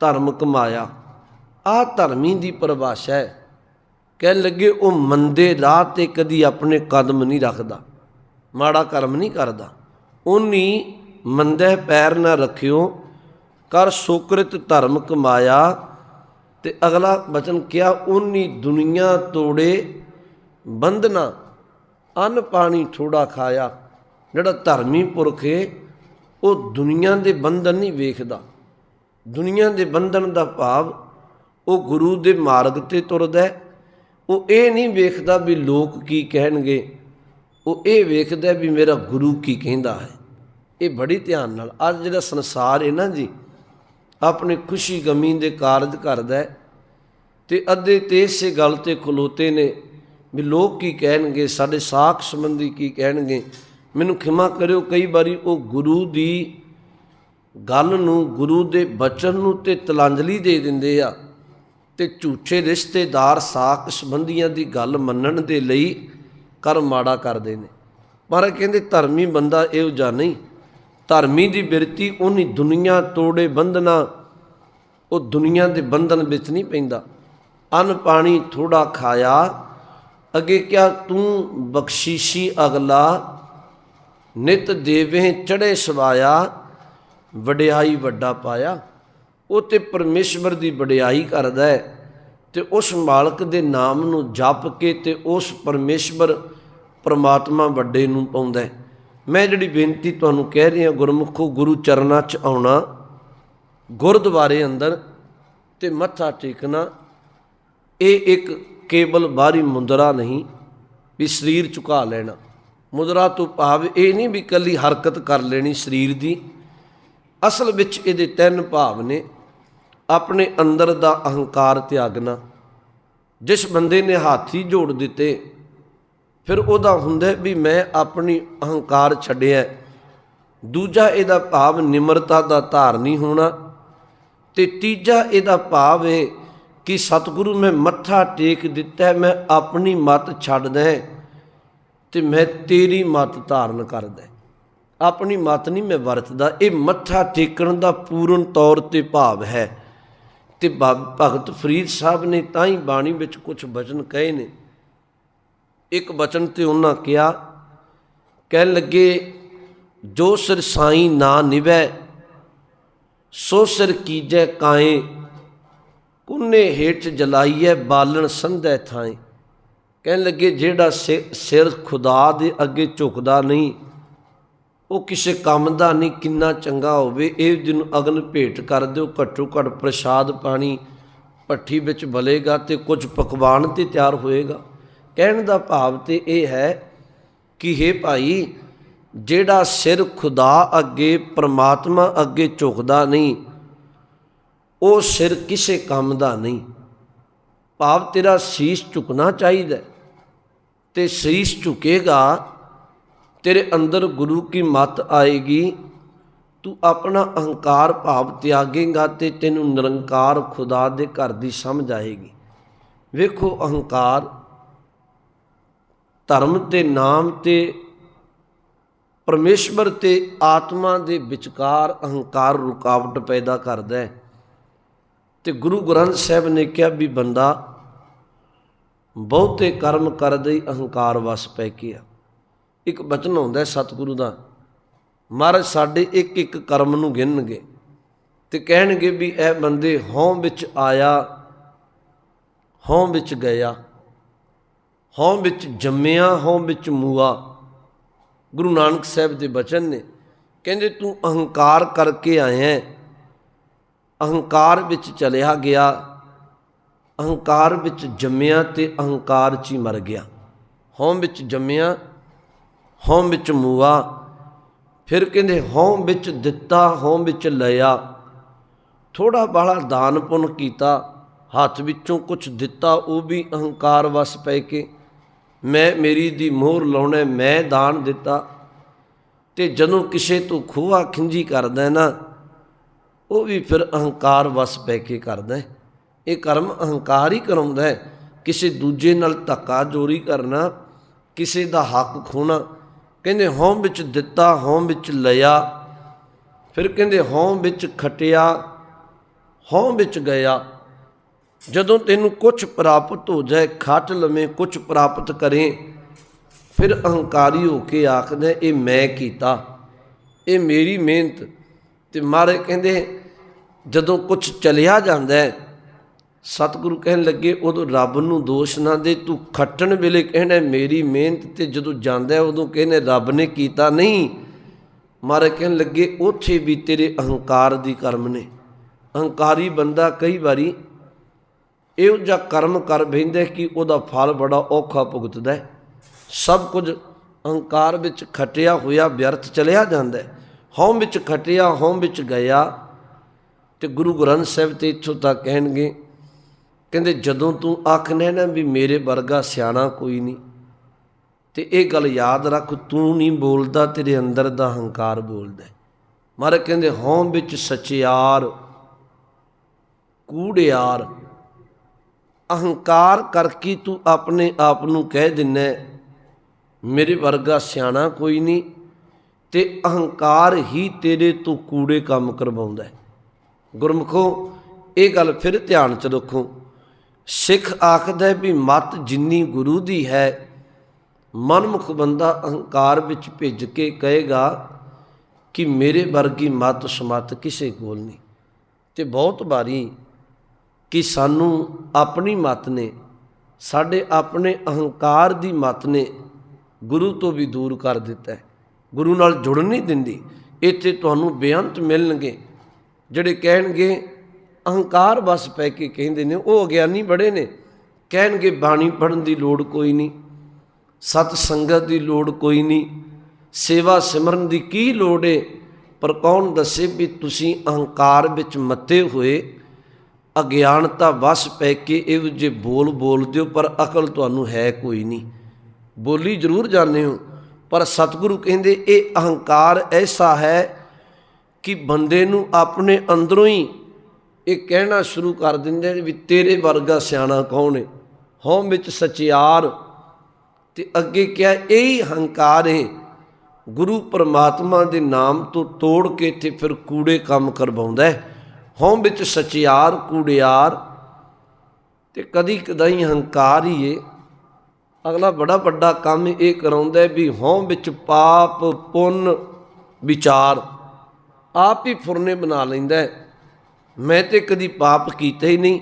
ਧਰਮ ਕਮਾਇਆ। ਆਹ ਧਰਮੀ ਦੀ ਪਰਿਭਾਸ਼ਾ ਹੈ। ਕਹਿਣ ਲੱਗੇ ਉਹ ਮੰਦੇ ਰਾਹ 'ਤੇ ਕਦੀ ਆਪਣੇ ਕਦਮ ਨਹੀਂ ਰੱਖਦਾ, ਮਾੜਾ ਕਰਮ ਨਹੀਂ ਕਰਦਾ। ਓਨੀ ਮੰਦੇ ਪੈਰ ਨਾ ਰੱਖਿਓ, ਕਰ ਸੋਕ੍ਰਿਤ ਧਰਮ ਕਮਾਇਆ। ਤੇ ਅਗਲਾ ਬਚਨ ਕਿਹਾ ਓਨੀ ਦੁਨੀਆ ਤੋੜੇ ਬੰਧਨਾ, ਅੰਨ ਪਾਣੀ ਥੋੜਾ ਖਾਇਆ। ਜਿਹੜਾ ਧਰਮੀ ਪੁਰਖ ਹੈ ਉਹ ਦੁਨੀਆ ਦੇ ਬੰਧਨ ਨਹੀਂ ਵੇਖਦਾ। ਦੁਨੀਆ ਦੇ ਬੰਧਨ ਦਾ ਭਾਵ ਉਹ ਗੁਰੂ ਦੇ ਮਾਰਗ 'ਤੇ ਤੁਰਦਾ। ਉਹ ਇਹ ਨਹੀਂ ਵੇਖਦਾ ਵੀ ਲੋਕ ਕੀ ਕਹਿਣਗੇ, ਉਹ ਇਹ ਵੇਖਦਾ ਵੀ ਮੇਰਾ ਗੁਰੂ ਕੀ ਕਹਿੰਦਾ ਹੈ। ਇਹ ਬੜੀ ਧਿਆਨ ਨਾਲ ਅੱਜ ਜਿਹੜਾ ਸੰਸਾਰ ਹੈ ਨਾ ਜੀ, ਆਪਣੀ ਖੁਸ਼ੀ ਗਮੀ ਦੇ ਕਾਰਜ ਕਰਦਾ ਤੇ ਅੱਧੇ ਤੇ ਇਸੇ ਗੱਲ 'ਤੇ ਖਲੋਤੇ ਨੇ ਵੀ ਲੋਕ ਕੀ ਕਹਿਣਗੇ, ਸਾਡੇ ਸਾਖ ਸੰਬੰਧੀ ਕੀ ਕਹਿਣਗੇ। ਮੈਨੂੰ ਖਿਮਾ ਕਰਿਓ, ਕਈ ਵਾਰੀ ਉਹ ਗੁਰੂ ਦੀ ਗੱਲ ਨੂੰ, ਗੁਰੂ ਦੇ ਬਚਨ ਨੂੰ ਤੇ ਤਲਾਂਜਲੀ ਦੇ ਦਿੰਦੇ ਆ ਤੇ ਝੂਠੇ ਰਿਸ਼ਤੇਦਾਰ ਸਾਕ ਸੰਬੰਧੀਆਂ ਦੀ ਗੱਲ ਮੰਨਣ ਦੇ ਲਈ ਕਰਮ ਮਾੜਾ ਕਰਦੇ ਨੇ। ਪਰ ਕਹਿੰਦੇ ਧਰਮੀ ਬੰਦਾ ਇਹੋ ਜਿਹਾ ਨਹੀਂ। ਧਰਮੀ ਦੀ ਬਿਰਤੀ ਉਹਨੀ ਦੁਨੀਆ ਤੋੜੇ ਬੰਧਨਾ, ਉਹ ਦੁਨੀਆ ਦੇ ਬੰਧਨ ਵਿੱਚ ਨਹੀਂ ਪੈਂਦਾ। ਅੰਨ ਪਾਣੀ ਥੋੜਾ ਖਾਇਆ, ਅੱਗੇ ਕਿਹਾ ਤੂੰ ਬਖਸ਼ੀਸ਼ੀ ਅਗਲਾ, ਨਿਤ ਦੇਵੇ ਚੜ੍ਹੇ ਸਵਾਇਆ, ਵਡਿਆਈ ਵੱਡਾ ਪਾਇਆ। ਉਹ ਤੇ ਪਰਮੇਸ਼ਵਰ ਦੀ ਵਡਿਆਈ ਕਰਦਾ ਹੈ ਤੇ ਉਸ ਮਾਲਕ ਦੇ ਨਾਮ ਨੂੰ ਜਪ ਕੇ ਤੇ ਉਸ ਪਰਮੇਸ਼ਵਰ ਪਰਮਾਤਮਾ ਵੱਡੇ ਨੂੰ ਪਾਉਂਦਾ। ਮੈਂ ਜਿਹੜੀ ਬੇਨਤੀ ਤੁਹਾਨੂੰ ਕਹਿ ਰਿਹਾ, ਗੁਰਮੁਖੋ ਗੁਰੂ ਚਰਨਾਂ 'ਚ ਆਉਣਾ, ਗੁਰਦੁਆਰੇ ਅੰਦਰ ਤੇ ਮੱਥਾ ਟੇਕਣਾ, ਇਹ ਇੱਕ ਕੇਵਲ ਬਾਹਰੀ ਮੁਦਰਾ ਨਹੀਂ ਵੀ ਸਰੀਰ ਝੁਕਾ ਲੈਣਾ। ਮੁਦਰਾ ਤੋਂ ਭਾਵ ਇਹ ਨਹੀਂ ਵੀ ਇਕੱਲੀ ਹਰਕਤ ਕਰ ਲੈਣੀ ਸਰੀਰ ਦੀ। ਅਸਲ ਵਿੱਚ ਇਹਦੇ 3 ਭਾਵ ਨੇ। ਆਪਣੇ ਅੰਦਰ ਦਾ ਅਹੰਕਾਰ ਤਿਆਗਣਾ। ਜਿਸ ਬੰਦੇ ਨੇ ਹੱਥ ਹੀ ਜੋੜ ਦਿੱਤੇ ਫਿਰ ਉਹਦਾ ਹੁੰਦਾ ਵੀ ਮੈਂ ਆਪਣੀ ਅਹੰਕਾਰ ਛੱਡਿਆ। ਦੂਜਾ ਇਹਦਾ ਭਾਵ ਨਿਮਰਤਾ ਦਾ ਧਾਰਨੀ ਹੋਣਾ। ਤੇ ਤੀਜਾ ਇਹਦਾ ਭਾਵ ਹੈ ਕਿ ਸਤਿਗੁਰੂ ਮੈਂ ਮੱਥਾ ਟੇਕ ਦਿੱਤਾ, ਮੈਂ ਆਪਣੀ ਮੱਤ ਛੱਡਦਾ ਤੇ ਮੈਂ ਤੇਰੀ ਮੱਤ ਧਾਰਨ ਕਰਦਾ। ਆਪਣੀ ਮੱਤ ਨਹੀਂ ਮੈਂ ਵਰਤਦਾ। ਇਹ ਮੱਥਾ ਟੇਕਣ ਦਾ ਪੂਰਨ ਤੌਰ 'ਤੇ ਭਾਵ ਹੈ। ਤੇ ਭਗਤ ਫਰੀਦ ਸਾਹਿਬ ਨੇ ਤਾਂ ਹੀ ਬਾਣੀ ਵਿੱਚ ਕੁਝ ਬਚਨ ਕਹੇ ਨੇ। ਇੱਕ ਬਚਨ ਤੇ ਉਹਨਾਂ ਕਿਹਾ, ਕਹਿਣ ਲੱਗੇ ਜੋ ਸਿਰ ਸਾਈਂ ਨਾ ਨਿਭੈ, ਸੋ ਸਿਰ ਕੀਜੈ ਕਾਏ, ਕੁੰਨੇ ਹੇਠ ਜਲਾਈਐ ਬਾਲਣ ਸੰਧੈ ਥਾਏ। ਕਹਿਣ ਲੱਗੇ ਜਿਹੜਾ ਸਿਰ ਖੁਦਾ ਦੇ ਅੱਗੇ ਝੁਕਦਾ ਨਹੀਂ, ਉਹ ਕਿਸੇ ਕੰਮ ਦਾ ਨਹੀਂ, ਕਿੰਨਾ ਚੰਗਾ ਹੋਵੇ। ਇਹ ਜਿਹਨੂੰ ਅਗਨ ਭੇਟ ਕਰ ਦਿਓ, ਘੱਟੋ ਘੱਟ ਪ੍ਰਸ਼ਾਦ ਪਾਣੀ ਭੱਠੀ ਵਿੱਚ ਬਲੇਗਾ ਤੇ ਕੁਝ ਪਕਵਾਨ ਤੇ ਤਿਆਰ ਹੋਏਗਾ। ਕਹਿਣ ਦਾ ਭਾਵ ਤੇ ਇਹ ਹੈ ਕਿ ਹੇ ਭਾਈ, ਜਿਹੜਾ ਸਿਰ ਖੁਦਾ ਅੱਗੇ, ਪਰਮਾਤਮਾ ਅੱਗੇ ਝੁਕਦਾ ਨਹੀਂ, ਉਹ ਸਿਰ ਕਿਸੇ ਕੰਮ ਦਾ ਨਹੀਂ। ਭਾਵ ਤੇਰਾ ਸੀਸ ਝੁਕਣਾ ਚਾਹੀਦਾ, ਤੇ ਸੀਸ ਝੁਕੇਗਾ, ਤੇਰੇ ਅੰਦਰ ਗੁਰੂ ਕੀ ਮੱਤ ਆਏਗੀ, ਤੂੰ ਆਪਣਾ ਅਹੰਕਾਰ ਭਾਵ ਤਿਆਗੇਂਗਾ ਤੇ ਤੈਨੂੰ ਨਿਰੰਕਾਰ ਖੁਦਾ ਦੇ ਘਰ ਦੀ ਸਮਝ ਆਏਗੀ। ਵੇਖੋ, ਅਹੰਕਾਰ ਧਰਮ ਤੇ ਨਾਮ ਤੇ ਪਰਮੇਸ਼ਵਰ ਤੇ ਆਤਮਾ ਦੇ ਵਿਚਕਾਰ ਅਹੰਕਾਰ ਰੁਕਾਵਟ ਪੈਦਾ ਕਰਦਾ ਹੈ। ਤੇ ਗੁਰੂ ਗ੍ਰੰਥ ਸਾਹਿਬ ਨੇ ਕਿਹਾ ਵੀ ਬੰਦਾ ਬਹੁਤੇ ਕਰਮ ਕਰਦੇ ਅਹੰਕਾਰ ਵਸ ਪੈ ਕੇ ਆ। ਇੱਕ ਬਚਨ ਆਉਂਦਾ ਸਤਿਗੁਰੂ ਦਾ, ਮਹਾਰਾਜ ਸਾਡੇ ਇੱਕ ਇੱਕ ਕਰਮ ਨੂੰ ਗਿਣਨਗੇ ਤੇ ਕਹਿਣਗੇ ਵੀ ਇਹ ਬੰਦੇ ਹਉ ਵਿੱਚ ਆਇਆ, ਹਉ ਵਿੱਚ ਗਿਆ, ਹਉ ਵਿੱਚ ਜੰਮਿਆ, ਹਉ ਵਿੱਚ ਮੂਆ। ਗੁਰੂ ਨਾਨਕ ਸਾਹਿਬ ਦੇ ਬਚਨ ਨੇ, ਕਹਿੰਦੇ ਤੂੰ ਅਹੰਕਾਰ ਕਰਕੇ ਆਇਆ, ਅਹੰਕਾਰ ਵਿੱਚ ਚਲਿਆ ਗਿਆ, ਅਹੰਕਾਰ ਵਿੱਚ ਜੰਮਿਆ ਤੇ ਅਹੰਕਾਰ 'ਚ ਹੀ ਮਰ ਗਿਆ। ਹਉ ਵਿੱਚ ਜੰਮਿਆ, ਹਉ ਵਿੱਚ ਮੂਆ। ਫਿਰ ਕਹਿੰਦੇ ਹਉ ਵਿੱਚ ਦਿੱਤਾ, ਹਉ ਵਿੱਚ ਲਿਆ। ਥੋੜ੍ਹਾ ਬਾਹਲਾ ਦਾਨ ਪੁੰਨ ਕੀਤਾ, ਹੱਥ ਵਿੱਚੋਂ ਕੁਛ ਦਿੱਤਾ, ਉਹ ਵੀ ਅਹੰਕਾਰ ਵਸ ਪੈ ਕੇ ਮੈਂ ਮੇਰੀ ਦੀ ਮੋਹਰ ਲਾਉਣਾ, ਮੈਂ ਦਾਨ ਦਿੱਤਾ। ਤੇ ਜਦੋਂ ਕਿਸੇ ਤੋਂ ਖੋਹਾ ਖਿੰਜੀ ਕਰਦਾ ਨਾ, ਉਹ ਵੀ ਫਿਰ ਅਹੰਕਾਰ ਵਸ ਪੈ ਕੇ ਕਰਦਾ। ਇਹ ਕਰਮ ਅਹੰਕਾਰ ਹੀ ਕਰਾਉਂਦਾ ਹੈ। ਕਿਸੇ ਦੂਜੇ ਨਾਲ ਧੱਕਾ ਜੋਰੀ ਕਰਨਾ, ਕਿਸੇ ਦਾ ਹੱਕ ਖੋਹਣਾ। ਕਹਿੰਦੇ ਹਉ ਵਿੱਚ ਦਿੱਤਾ, ਹਉ ਵਿੱਚ ਲਿਆ। ਫਿਰ ਕਹਿੰਦੇ ਹਉ ਵਿੱਚ ਖਟਿਆ, ਹਉ ਵਿੱਚ ਗਿਆ। ਜਦੋਂ ਤੈਨੂੰ ਕੁਛ ਪ੍ਰਾਪਤ ਹੋ ਜਾਏ, ਖੱਟ ਲਵੇਂ, ਕੁਛ ਪ੍ਰਾਪਤ ਕਰੇ, ਫਿਰ ਅਹੰਕਾਰੀ ਹੋ ਕੇ ਆਖਦਾ ਇਹ ਮੈਂ ਕੀਤਾ, ਇਹ ਮੇਰੀ ਮਿਹਨਤ। ਤੇ ਮਹਾਰਾਜ ਕਹਿੰਦੇ ਜਦੋਂ ਕੁਛ ਚਲਿਆ ਜਾਂਦਾ ਹੈ, ਸਤਿਗੁਰੂ ਕਹਿਣ ਲੱਗੇ ਉਦੋਂ ਰੱਬ ਨੂੰ ਦੋਸ਼ ਨਾ ਦੇ। ਤੂੰ ਖੱਟਣ ਵੇਲੇ ਕਹਿਣਾ ਮੇਰੀ ਮਿਹਨਤ, ਤੇ ਜਦੋਂ ਜਾਂਦਾ ਉਦੋਂ ਕਹਿੰਦੇ ਰੱਬ ਨੇ ਕੀਤਾ ਨਹੀਂ। ਮਹਾਰਾਜ ਕਹਿਣ ਲੱਗੇ ਉੱਥੇ ਵੀ ਤੇਰੇ ਅਹੰਕਾਰ ਦੀ ਕਰਮ ਨੇ। ਅਹੰਕਾਰੀ ਬੰਦਾ ਕਈ ਵਾਰੀ ਇਹੋ ਜਿਹਾ ਕਰਮ ਕਰ ਬਹਿੰਦਾ ਕਿ ਉਹਦਾ ਫਲ ਬੜਾ ਔਖਾ ਭੁਗਤਦਾ। ਸਭ ਕੁਝ ਅਹੰਕਾਰ ਵਿੱਚ ਖਟਿਆ ਹੋਇਆ ਵਿਅਰਥ ਚਲਿਆ ਜਾਂਦਾ। ਹਉ ਵਿੱਚ ਖਟਿਆ, ਹਉ ਵਿੱਚ ਗਿਆ। ਤੇ ਗੁਰੂ ਗ੍ਰੰਥ ਸਾਹਿਬ ਤੇ ਇੱਥੋਂ ਤੱਕ ਕਹਿਣਗੇ, ਕਹਿੰਦੇ ਜਦੋਂ ਤੂੰ ਆਖਣਾ ਨਾ ਵੀ ਮੇਰੇ ਵਰਗਾ ਸਿਆਣਾ ਕੋਈ ਨਹੀਂ, ਤੇ ਇਹ ਗੱਲ ਯਾਦ ਰੱਖ, ਤੂੰ ਨਹੀਂ ਬੋਲਦਾ, ਤੇਰੇ ਅੰਦਰ ਦਾ ਹੰਕਾਰ ਬੋਲਦਾ। ਮਹਾਰਾਜ ਕਹਿੰਦੇ ਹਉ ਵਿੱਚ ਸਚਿਆਰ, ਕੂੜਿਆਰ। ਅਹੰਕਾਰ ਕਰਕੇ ਤੂੰ ਆਪਣੇ ਆਪ ਨੂੰ ਕਹਿ ਦਿੰਦਾ ਮੇਰੇ ਵਰਗਾ ਸਿਆਣਾ ਕੋਈ ਨਹੀਂ, ਤੇ ਅਹੰਕਾਰ ਹੀ ਤੇਰੇ ਤੋਂ ਕੂੜੇ ਕੰਮ ਕਰਵਾਉਂਦਾ। ਗੁਰਮੁਖੋ, ਇਹ ਗੱਲ ਫਿਰ ਧਿਆਨ 'ਚ ਰੱਖੋ। ਸਿੱਖ ਆਖਦਾ ਵੀ ਮੱਤ ਜਿੰਨੀ ਗੁਰੂ ਦੀ ਹੈ, ਮਨਮੁਖ ਬੰਦਾ ਅਹੰਕਾਰ ਵਿੱਚ ਭਿੱਜ ਕੇ ਕਹੇਗਾ ਕਿ ਮੇਰੇ ਵਰਗੀ ਮੱਤ ਸਮੱਤ ਕਿਸੇ ਕੋਲ ਨਹੀਂ। ਤੇ ਬਹੁਤ ਵਾਰੀ ਕਿ ਸਾਨੂੰ ਆਪਣੀ ਮੱਤ ਨੇ, ਸਾਡੇ ਆਪਣੇ ਅਹੰਕਾਰ ਦੀ ਮੱਤ ਨੇ ਗੁਰੂ ਤੋਂ ਵੀ ਦੂਰ ਕਰ ਦਿੱਤਾ, ਗੁਰੂ ਨਾਲ ਜੁੜਨ ਨਹੀਂ ਦਿੰਦੀ। ਇੱਥੇ ਤੁਹਾਨੂੰ ਬੇਅੰਤ ਮਿਲਣਗੇ ਜਿਹੜੇ ਕਹਿਣਗੇ ਅਹੰਕਾਰ ਵਸ ਪੈ ਕੇ ਕਹਿੰਦੇ ਨੇ, ਉਹ ਅਗਿਆਨੀ ਬੜੇ ਨੇ। ਕਹਿਣਗੇ ਬਾਣੀ ਪੜ੍ਹਨ ਦੀ ਲੋੜ ਕੋਈ ਨਹੀਂ, ਸਤ ਸੰਗਤ ਦੀ ਲੋੜ ਕੋਈ ਨਹੀਂ, ਸੇਵਾ ਸਿਮਰਨ ਦੀ ਕੀ ਲੋੜ ਏ। ਪਰ ਕੌਣ ਦੱਸੇ ਵੀ ਤੁਸੀਂ ਅਹੰਕਾਰ ਵਿੱਚ ਮੱਤੇ ਹੋਏ, ਅਗਿਆਨਤਾ ਵਸ ਪੈ ਕੇ ਇਹੋ ਜਿਹੇ ਬੋਲ ਬੋਲਦੇ ਹੋ, ਪਰ ਅਕਲ ਤੁਹਾਨੂੰ ਹੈ ਕੋਈ ਨਹੀਂ। ਬੋਲੀ ਜ਼ਰੂਰ ਜਾਂਦੇ ਹੋ, ਪਰ ਸਤਿਗੁਰੂ ਕਹਿੰਦੇ ਇਹ ਅਹੰਕਾਰ ਐਸਾ ਹੈ ਕਿ ਬੰਦੇ ਨੂੰ ਆਪਣੇ ਅੰਦਰੋਂ ਹੀ ਇਹ ਕਹਿਣਾ ਸ਼ੁਰੂ ਕਰ ਦਿੰਦੇ ਵੀ ਤੇਰੇ ਵਰਗਾ ਸਿਆਣਾ ਕੌਣ ਹੈ। ਹਉ ਵਿੱਚ ਸਚਿਆਰ, ਤੇ ਅੱਗੇ ਕਿਹਾ ਇਹੀ ਹੰਕਾਰ ਹੈ ਗੁਰੂ ਪਰਮਾਤਮਾ ਦੇ ਨਾਮ ਤੋਂ ਤੋੜ ਕੇ ਤੇ ਫਿਰ ਕੂੜੇ ਕੰਮ ਕਰਵਾਉਂਦਾ। ਹਉ ਵਿੱਚ ਸਚਿਆਰ, ਕੂੜਿਆਰ। ਤੇ ਕਦੀ ਕਦਾਈ ਹੰਕਾਰ ਹੀ ਏ ਅਗਲਾ ਬੜਾ ਵੱਡਾ ਕੰਮ ਇਹ ਕਰਾਉਂਦਾ ਵੀ ਹਉ ਵਿੱਚ ਪਾਪ ਪੁੰਨ ਵਿਚਾਰ ਆਪ ਹੀ ਫੁਰਨੇ ਬਣਾ ਲੈਂਦਾ। ਮੈਂ ਤੇ ਕਦੀ ਪਾਪ ਕੀਤਾ ਹੀ ਨਹੀਂ,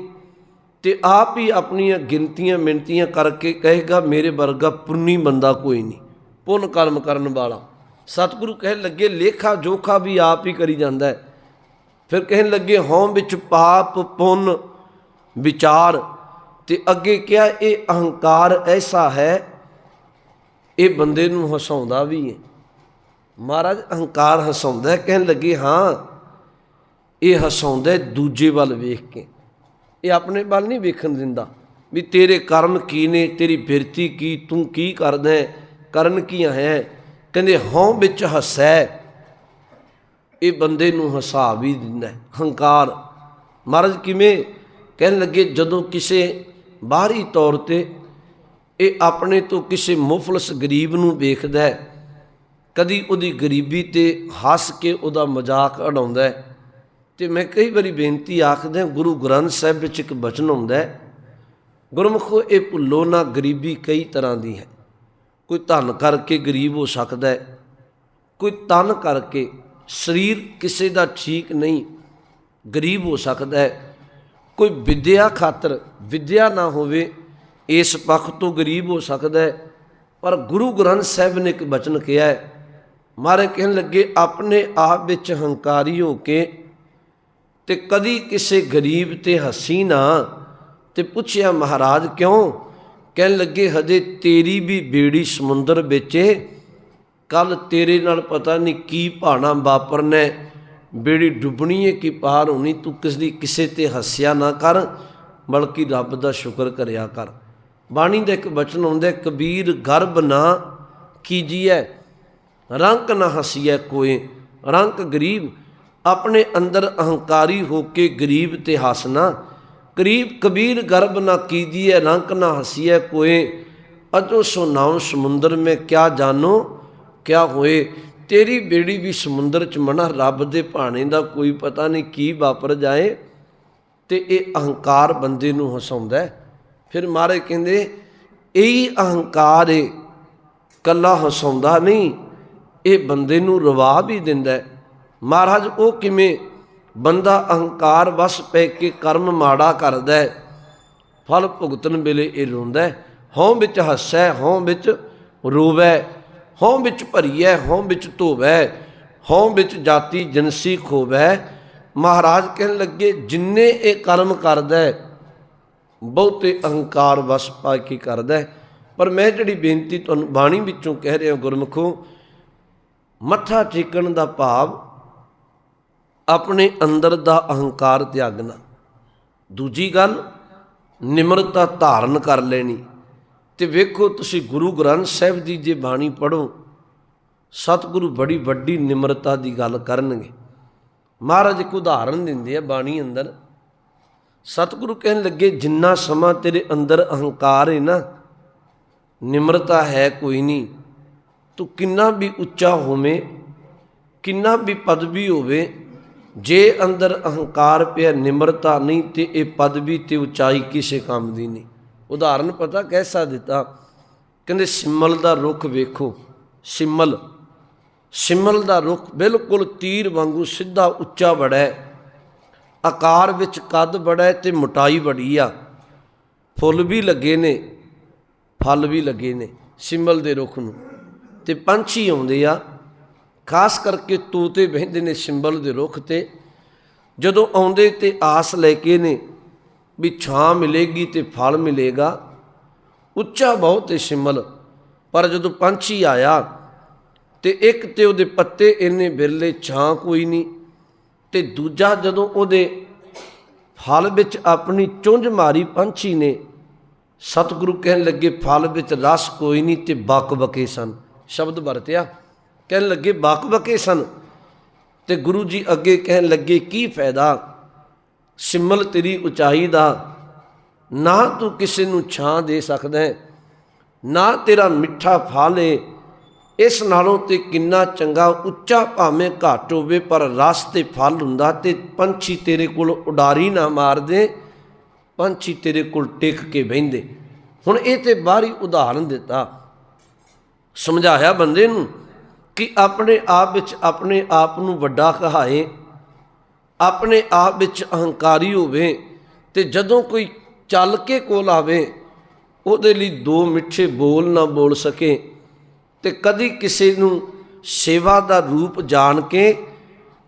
ਤੇ ਆਪ ਹੀ ਆਪਣੀਆਂ ਗਿਣਤੀਆਂ ਮਿਣਤੀਆਂ ਕਰਕੇ ਕਹੇਗਾ ਮੇਰੇ ਵਰਗਾ ਪੁੰਨੀ ਬੰਦਾ ਕੋਈ ਨਹੀਂ, ਪੁੰਨ ਕਰਮ ਕਰਨ ਵਾਲਾ। ਸਤਿਗੁਰੂ ਕਹਿਣ ਲੱਗੇ ਲੇਖਾ ਜੋਖਾ ਵੀ ਆਪ ਹੀ ਕਰੀ ਜਾਂਦਾ। ਫਿਰ ਕਹਿਣ ਲੱਗੇ ਹਉ ਵਿੱਚ ਪਾਪ ਪੁੰਨ ਵਿਚਾਰ। ਤੇ ਅੱਗੇ ਕਿਹਾ ਇਹ ਅਹੰਕਾਰ ਐਸਾ ਹੈ, ਇਹ ਬੰਦੇ ਨੂੰ ਹਸਾਉਂਦਾ ਵੀ ਹੈ। ਮਹਾਰਾਜ ਅਹੰਕਾਰ ਹਸਾਉਂਦਾ, ਕਹਿਣ ਲੱਗੇ ਹਾਂ ਇਹ ਹਸਾਉਂਦਾ ਦੂਜੇ ਵੱਲ ਵੇਖ ਕੇ, ਇਹ ਆਪਣੇ ਵੱਲ ਨਹੀਂ ਵੇਖਣ ਦਿੰਦਾ ਵੀ ਤੇਰੇ ਕਰਮ ਕੀ ਨੇ, ਤੇਰੀ ਬਿਰਤੀ ਕੀ, ਤੂੰ ਕੀ ਕਰਦਾ, ਕਰਨ ਕੀਆਂ ਹੈ। ਕਹਿੰਦੇ ਹਉ ਵਿੱਚ ਹੱਸੈ, ਇਹ ਬੰਦੇ ਨੂੰ ਹਸਾ ਵੀ ਦਿੰਦਾ ਹੰਕਾਰ। ਮਹਾਰਾਜ ਕਿਵੇਂ? ਕਹਿਣ ਲੱਗੇ ਜਦੋਂ ਕਿਸੇ ਬਾਹਰੀ ਤੌਰ 'ਤੇ ਇਹ ਆਪਣੇ ਤੋਂ ਕਿਸੇ ਮੁਫਲਸ ਗਰੀਬ ਨੂੰ ਵੇਖਦਾ, ਕਦੀ ਉਹਦੀ ਗਰੀਬੀ 'ਤੇ ਹੱਸ ਕੇ ਉਹਦਾ ਮਜ਼ਾਕ ਉਡਾਉਂਦਾ। ਅਤੇ ਮੈਂ ਕਈ ਵਾਰੀ ਬੇਨਤੀ ਆਖਦਾ, ਗੁਰੂ ਗ੍ਰੰਥ ਸਾਹਿਬ ਵਿੱਚ ਇੱਕ ਬਚਨ ਆਉਂਦਾ, ਗੁਰਮੁਖੋ ਇਹ ਭੁੱਲੋ ਨਾ ਗਰੀਬੀ ਕਈ ਤਰ੍ਹਾਂ ਦੀ ਹੈ। ਕੋਈ ਧਨ ਕਰਕੇ ਗਰੀਬ ਹੋ ਸਕਦਾ, ਕੋਈ ਤਨ ਕਰਕੇ, ਸਰੀਰ ਕਿਸੇ ਦਾ ਠੀਕ ਨਹੀਂ ਗਰੀਬ ਹੋ ਸਕਦਾ, ਕੋਈ ਵਿੱਦਿਆ ਖਾਤਰ ਵਿੱਦਿਆ ਨਾ ਹੋਵੇ ਇਸ ਪੱਖ ਤੋਂ ਗਰੀਬ ਹੋ ਸਕਦਾ। ਪਰ ਗੁਰੂ ਗ੍ਰੰਥ ਸਾਹਿਬ ਨੇ ਇੱਕ ਬਚਨ ਕਿਹਾ ਹੈ, ਮਹਾਰਾਜ ਕਹਿਣ ਲੱਗੇ ਆਪਣੇ ਆਪ ਵਿੱਚ ਹੰਕਾਰੀ ਹੋ ਕੇ ਤੇ ਕਦੀ ਕਿਸੇ ਗਰੀਬ 'ਤੇ ਹੱਸੀ ਨਾ। ਤੇ ਪੁੱਛਿਆ ਮਹਾਰਾਜ ਕਿਉਂ? ਕਹਿਣ ਲੱਗੇ ਹਜੇ ਤੇਰੀ ਵੀ ਬੇੜੀ ਸਮੁੰਦਰ ਵਿੱਚ, ਕੱਲ ਤੇਰੇ ਨਾਲ ਪਤਾ ਨਹੀਂ ਕੀ ਭਾਣਾ ਵਾਪਰਨਾ, ਬੇੜੀ ਡੁੱਬਣੀ ਹੈ ਕਿ ਪਾਰ ਹੋਣੀ। ਤੂੰ ਕਿਸੇ 'ਤੇ ਹੱਸਿਆ ਨਾ ਕਰ, ਬਲਕਿ ਰੱਬ ਦਾ ਸ਼ੁਕਰ ਕਰਿਆ ਕਰ। ਬਾਣੀ ਦਾ ਇੱਕ ਬਚਨ ਆਉਂਦਾ, ਕਬੀਰ ਗਰਬ ਨਾ ਕੀਜੀਐ ਰੰਕ ਨਾ ਹੱਸੀਐ ਕੋਏ। ਰੰਕ ਗਰੀਬ, ਆਪਣੇ ਅੰਦਰ ਅਹੰਕਾਰੀ ਹੋ ਕੇ ਗਰੀਬ 'ਤੇ ਹੱਸਣਾ। ਕਬੀਰ ਗਰਬ ਨਾ ਕੀਜੀਐ ਰੰਕ ਨਾ ਹੱਸੀਐ ਕੋਏ। ਅਜੋ ਸੋ ਨਾਉ ਸਮੁੰਦਰ ਮੈਂ ਕਿਆ ਜਾਨੋ ਕਿਆ ਹੋਏ। ਤੇਰੀ ਬੇੜੀ ਵੀ ਸਮੁੰਦਰ 'ਚ ਮਨਾ, ਰੱਬ ਦੇ ਭਾਣੇ ਦਾ ਕੋਈ ਪਤਾ ਨਹੀਂ ਕੀ ਵਾਪਰ ਜਾਏ। ਤੇ ਇਹ ਅਹੰਕਾਰ ਬੰਦੇ ਨੂੰ ਹਸਾਉਂਦਾ। ਫਿਰ ਮਹਾਰਾਜ ਕਹਿੰਦੇ ਇਹੀ ਅਹੰਕਾਰ ਏ, ਕੱਲਾ ਹਸਾਉਂਦਾ ਨਹੀਂ, ਇਹ ਬੰਦੇ ਨੂੰ ਰਵਾ ਵੀ ਦਿੰਦਾ। ਮਹਾਰਾਜ ਉਹ ਕਿਵੇਂ? ਬੰਦਾ ਅਹੰਕਾਰ ਵਸ ਪੈ ਕੇ ਕਰਮ ਮਾੜਾ ਕਰਦਾ, ਫਲ ਭੁਗਤਣ ਵੇਲੇ ਇਹ ਰੋਂਦਾ। ਹਉ ਵਿੱਚ ਹੱਸੈ ਹਉ ਵਿੱਚ ਰੋਵੈ, ਹਉ ਵਿੱਚ ਭਰੀਐ ਹਉ ਵਿੱਚ ਧੋਵੈ, ਹਉ ਵਿੱਚ ਜਾਤੀ ਜਿਨਸੀ ਖੋਵੈ। ਮਹਾਰਾਜ ਕਹਿਣ ਲੱਗੇ ਜਿੰਨੇ ਇਹ ਕਰਮ ਕਰਦਾ ਬਹੁਤੇ ਅਹੰਕਾਰ ਵਸ ਪਾ ਕੇ ਕਰਦਾ। ਪਰ ਮੈਂ ਜਿਹੜੀ ਬੇਨਤੀ ਤੁਹਾਨੂੰ ਬਾਣੀ ਵਿੱਚੋਂ ਕਹਿ ਰਿਹਾ ਗੁਰਮੁਖੋ, ਮੱਥਾ ਟੇਕਣ ਦਾ ਭਾਵ ਆਪਣੇ ਅੰਦਰ ਦਾ ਅਹੰਕਾਰ ਤਿਆਗਣਾ। ਦੂਜੀ ਗੱਲ ਨਿਮਰਤਾ ਧਾਰਨ ਕਰ ਲੈਣੀ। ਤੇ ਵੇਖੋ ਤੁਸੀਂ ਗੁਰੂ ਗ੍ਰੰਥ ਸਾਹਿਬ ਦੀ ਜੇ ਬਾਣੀ ਪੜ੍ਹੋ, ਸਤਿਗੁਰੂ ਬੜੀ ਵੱਡੀ ਨਿਮਰਤਾ ਦੀ ਗੱਲ ਕਰਨਗੇ। ਮਹਾਰਾਜ ਇੱਕ ਉਦਾਹਰਨ ਦਿੰਦੇ ਆ ਬਾਣੀ ਅੰਦਰ। ਸਤਿਗੁਰੂ ਕਹਿਣ ਲੱਗੇ ਜਿੰਨਾ ਸਮਾਂ ਤੇਰੇ ਅੰਦਰ ਅਹੰਕਾਰ ਹੈ ਨਾ, ਨਿਮਰਤਾ ਹੈ ਕੋਈ ਨਹੀਂ। ਤੂੰ ਕਿੰਨਾ ਵੀ ਉੱਚਾ ਹੋਵੇਂ, ਕਿੰਨਾ ਵੀ ਪਦਵੀ ਹੋਵੇ, ਜੇ ਅੰਦਰ ਅਹੰਕਾਰ ਪਿਆ, ਨਿਮਰਤਾ ਨਹੀਂ, ਤੇ ਇਹ ਪਦਵੀ ਤੇ ਉਚਾਈ ਕਿਸੇ ਕੰਮ ਦੀ ਨਹੀਂ। ਉਦਾਹਰਨ ਪਤਾ ਕੈਸਾ ਦਿੱਤਾ? ਕਹਿੰਦੇ ਸਿਮਲ ਦਾ ਰੁੱਖ ਵੇਖੋ, ਸਿਮਲ ਦਾ ਰੁੱਖ ਬਿਲਕੁਲ ਤੀਰ ਵਾਂਗੂ ਸਿੱਧਾ ਉੱਚਾ ਬੜਾ ਹੈ, ਆਕਾਰ ਵਿੱਚ ਕੱਦ ਬੜਾ ਹੈ ਤੇ ਮੋਟਾਈ ਬੜੀ ਆ। ਫੁੱਲ ਵੀ ਲੱਗੇ ਨੇ, ਫਲ ਵੀ ਲੱਗੇ ਨੇ ਸਿਮਲ ਦੇ ਰੁੱਖ ਨੂੰ। ਤੇ ਪੰਛੀ ਆਉਂਦੇ ਆ, ਖਾਸ ਕਰਕੇ ਤੋਤੇ ਬਹਿੰਦੇ ਨੇ ਸਿਮਲ ਦੇ ਰੁੱਖ 'ਤੇ। ਜਦੋਂ ਆਉਂਦੇ ਤੇ ਆਸ ਲੈ ਕੇ ਨੇ ਵੀ ਛਾਂ ਮਿਲੇਗੀ ਤੇ ਫਲ ਮਿਲੇਗਾ। ਉੱਚਾ ਬਹੁਤ ਹੈ ਸਿਮਲ, ਪਰ ਜਦੋਂ ਪੰਛੀ ਆਇਆ ਤੇ ਇੱਕ ਤੇ ਉਹਦੇ ਪੱਤੇ ਇੰਨੇ ਬਿਰਲੇ, ਛਾਂ ਕੋਈ ਨਹੀਂ, ਤੇ ਦੂਜਾ ਜਦੋਂ ਉਹਦੇ ਫਲ ਵਿੱਚ ਆਪਣੀ ਚੁੰਝ ਮਾਰੀ ਪੰਛੀ ਨੇ, ਸਤਿਗੁਰੂ ਕਹਿਣ ਲੱਗੇ ਫਲ ਵਿੱਚ ਰਸ ਕੋਈ ਨਹੀਂ ਤੇ ਬਕ-ਬਕੇ ਸਨ। ਸ਼ਬਦ ਵਰਤਿਆ, ਕਹਿਣ ਲੱਗੇ ਬਕ-ਬਕੇ ਸਨ। ਤੇ ਗੁਰੂ ਜੀ ਅੱਗੇ ਕਹਿਣ ਲੱਗੇ ਕੀ ਫਾਇਦਾ ਸਿਮਲ ਤੇਰੀ ਉਚਾਈ ਦਾ, ਨਾ ਤੂੰ ਕਿਸੇ ਨੂੰ ਛਾਂ ਦੇ ਸਕਦਾ, ਨਾ ਤੇਰਾ ਮਿੱਠਾ ਫਲ ਏ। ਇਸ ਨਾਲੋਂ ਤੇ ਕਿੰਨਾ ਚੰਗਾ ਉੱਚਾ ਭਾਵੇਂ ਘੱਟ ਹੋਵੇ ਪਰ ਰਸ ਤੇ ਫਲ ਹੁੰਦਾ, ਤੇ ਪੰਛੀ ਤੇਰੇ ਕੋਲ ਉਡਾਰੀ ਨਾ ਮਾਰਦੇ, ਪੰਛੀ ਤੇਰੇ ਕੋਲ ਟਿਕ ਕੇ ਬਹਿੰਦੇ। ਹੁਣ ਇਹ ਤੇ ਬਾਹਰੀ ਉਦਾਹਰਨ ਦਿੱਤਾ, ਸਮਝਾਇਆ ਬੰਦੇ ਨੂੰ ਕਿ ਆਪਣੇ ਆਪ ਵਿੱਚ ਆਪਣੇ ਆਪ ਨੂੰ ਵੱਡਾ ਕਹਾਏ, ਆਪਣੇ ਆਪ ਵਿੱਚ ਅਹੰਕਾਰੀ ਹੋਵੇ, ਤੇ ਜਦੋਂ ਕੋਈ ਚੱਲ ਕੇ ਕੋਲ ਆਵੇ ਉਹਦੇ ਲਈ ਦੋ ਮਿੱਠੇ ਬੋਲ ਨਾ ਬੋਲ ਸਕੇ, ਤੇ ਕਦੀ ਕਿਸੇ ਨੂੰ ਸੇਵਾ ਦਾ ਰੂਪ ਜਾਣ ਕੇ